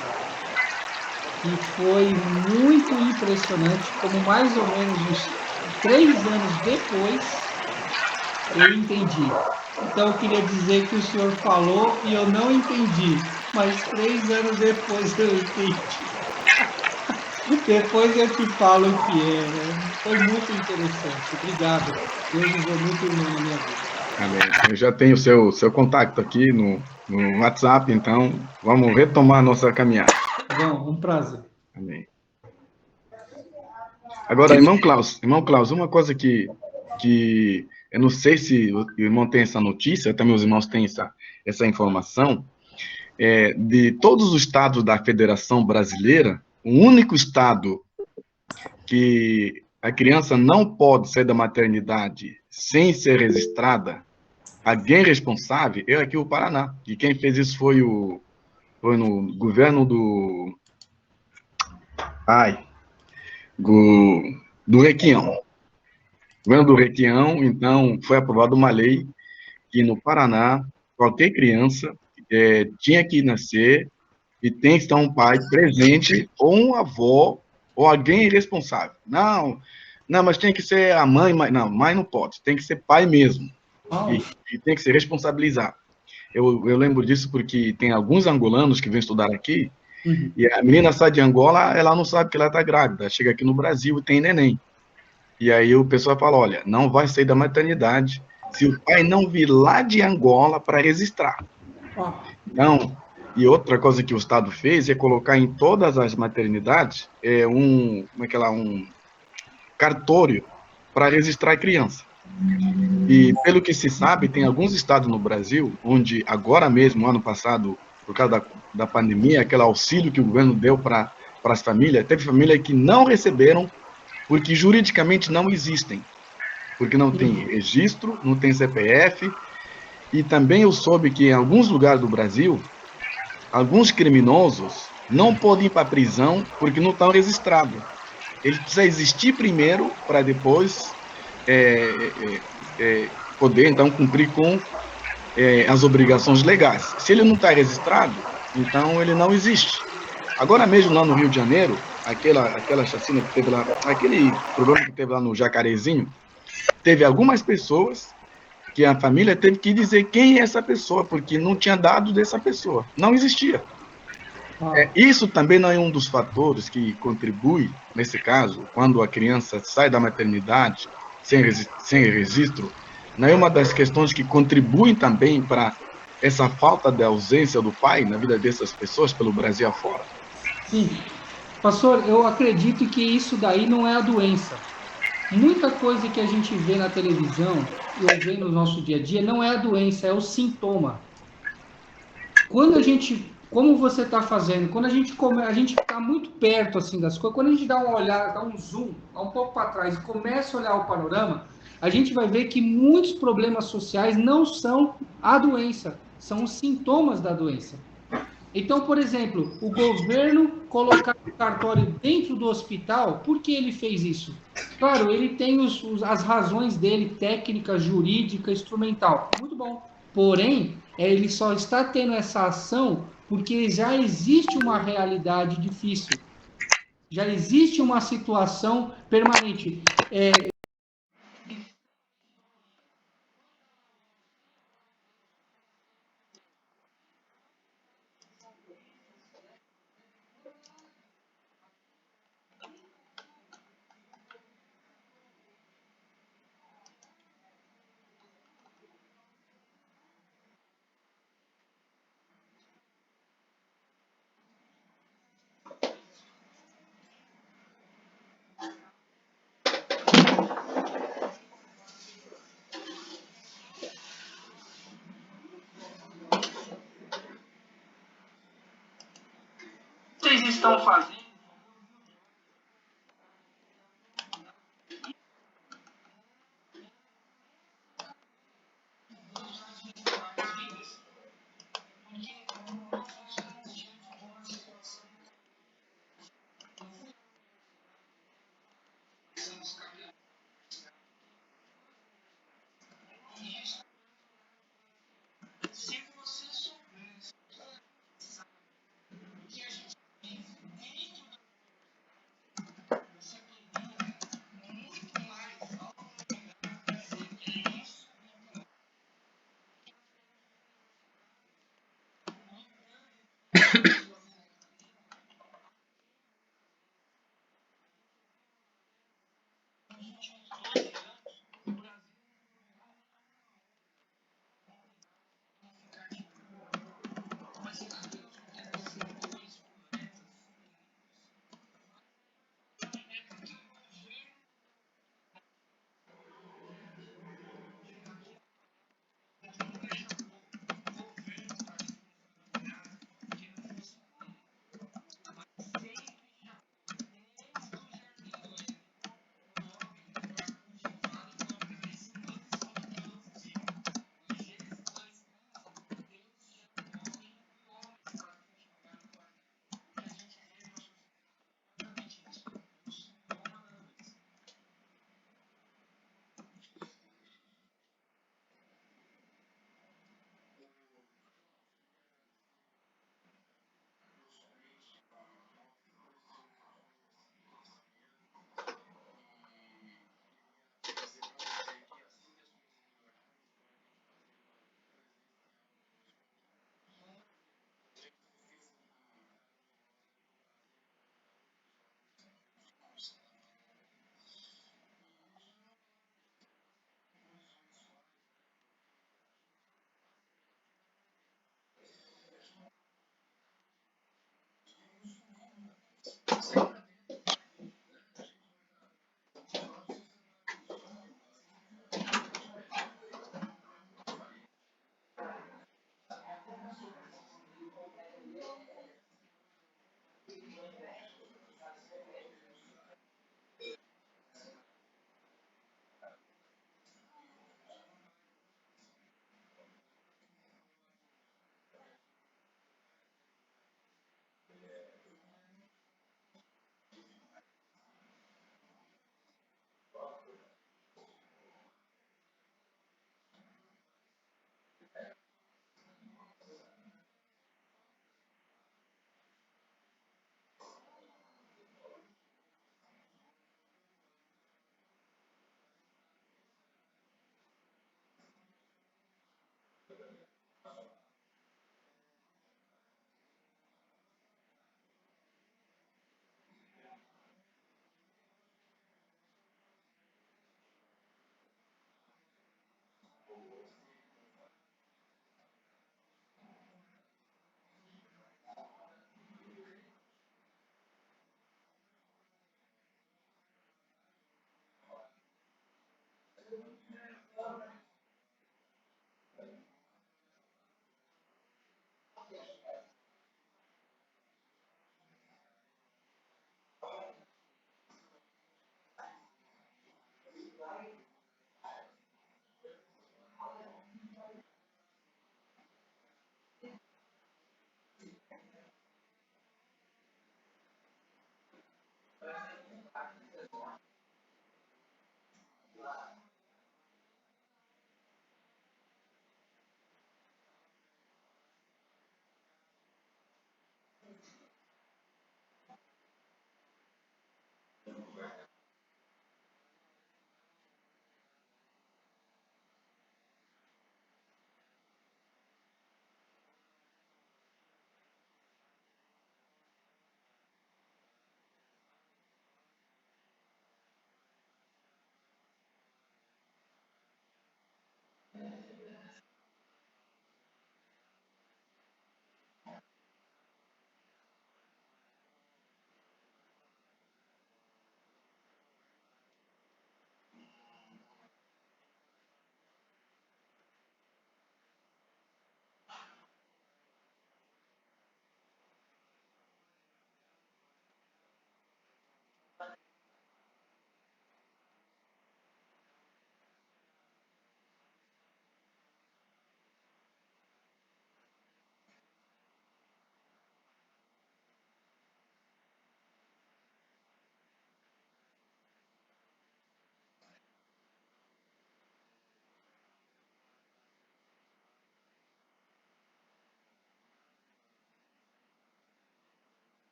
que foi muito impressionante, como mais ou menos uns 3 anos depois eu entendi. Então eu queria dizer que o senhor falou e eu não entendi, mas 3 anos depois eu entendi. Depois eu te falo o que é. Foi muito interessante. Obrigado. Deus usou muito o irmão na minha vida. Amém. Eu já tenho seu contato aqui no WhatsApp, então vamos retomar a nossa caminhada. Bom, um prazer. Amém. Agora, irmão Klaus, uma coisa que eu não sei se o irmão tem essa notícia, também os irmãos têm essa informação, de todos os estados da Federação Brasileira, o único estado que a criança não pode sair da maternidade sem ser registrada, alguém responsável, é aqui o Paraná. E quem fez isso foi no governo ai, do Requião. Governo do Requião, então, foi aprovada uma lei que no Paraná, qualquer criança tinha que nascer e tem que estar um pai presente, ou um avó, ou alguém responsável. Não, mas tem que ser a mãe, não, mãe não pode, tem que ser pai mesmo, e tem que ser responsabilizado. Eu lembro disso porque tem alguns angolanos que vêm estudar aqui, Uhum. e a menina sai de Angola, ela não sabe que ela está grávida, chega aqui no Brasil e tem neném. E aí o pessoal fala, olha, não vai sair da maternidade se o pai não vir lá de Angola para registrar. Então, e outra coisa que o Estado fez é colocar em todas as maternidades um cartório para registrar a criança. E pelo que se sabe, tem alguns estados no Brasil onde agora mesmo, ano passado, por causa da pandemia, aquele auxílio que o governo deu para as famílias, teve famílias que não receberam porque juridicamente não existem, porque não tem registro, não tem CPF, e também eu soube que em alguns lugares do Brasil, alguns criminosos não podem ir para a prisão porque não estão registrados. Eles precisam existir primeiro para depois poder, então, cumprir com as obrigações legais. Se ele não está registrado, então ele não existe. Agora mesmo lá no Rio de Janeiro, aquela chacina que teve lá, aquele problema que teve lá no Jacarezinho, teve algumas pessoas que a família teve que dizer quem é essa pessoa, porque não tinha dados dessa pessoa, não existia. Isso também não é um dos fatores que contribui, nesse caso, quando a criança sai da maternidade sem registro, não é uma das questões que contribuem também para essa falta de ausência do pai na vida dessas pessoas pelo Brasil afora? Sim. Pastor, eu acredito que isso daí não é a doença. Muita coisa que a gente vê na televisão ou vê no nosso dia a dia não é a doença, é o sintoma. Quando a gente, como você está fazendo, quando a gente está muito perto assim das coisas, quando a gente dá uma olhada, dá um zoom, dá um pouco para trás e começa a olhar o panorama, a gente vai ver que muitos problemas sociais não são a doença, são os sintomas da doença. Então, por exemplo, o governo colocar o cartório dentro do hospital, por que ele fez isso? Claro, ele tem as razões dele, técnica, jurídica, instrumental. Muito bom. Porém, ele só está tendo essa ação porque já existe uma realidade difícil. Já existe uma situação permanente. Vocês estão fazendo?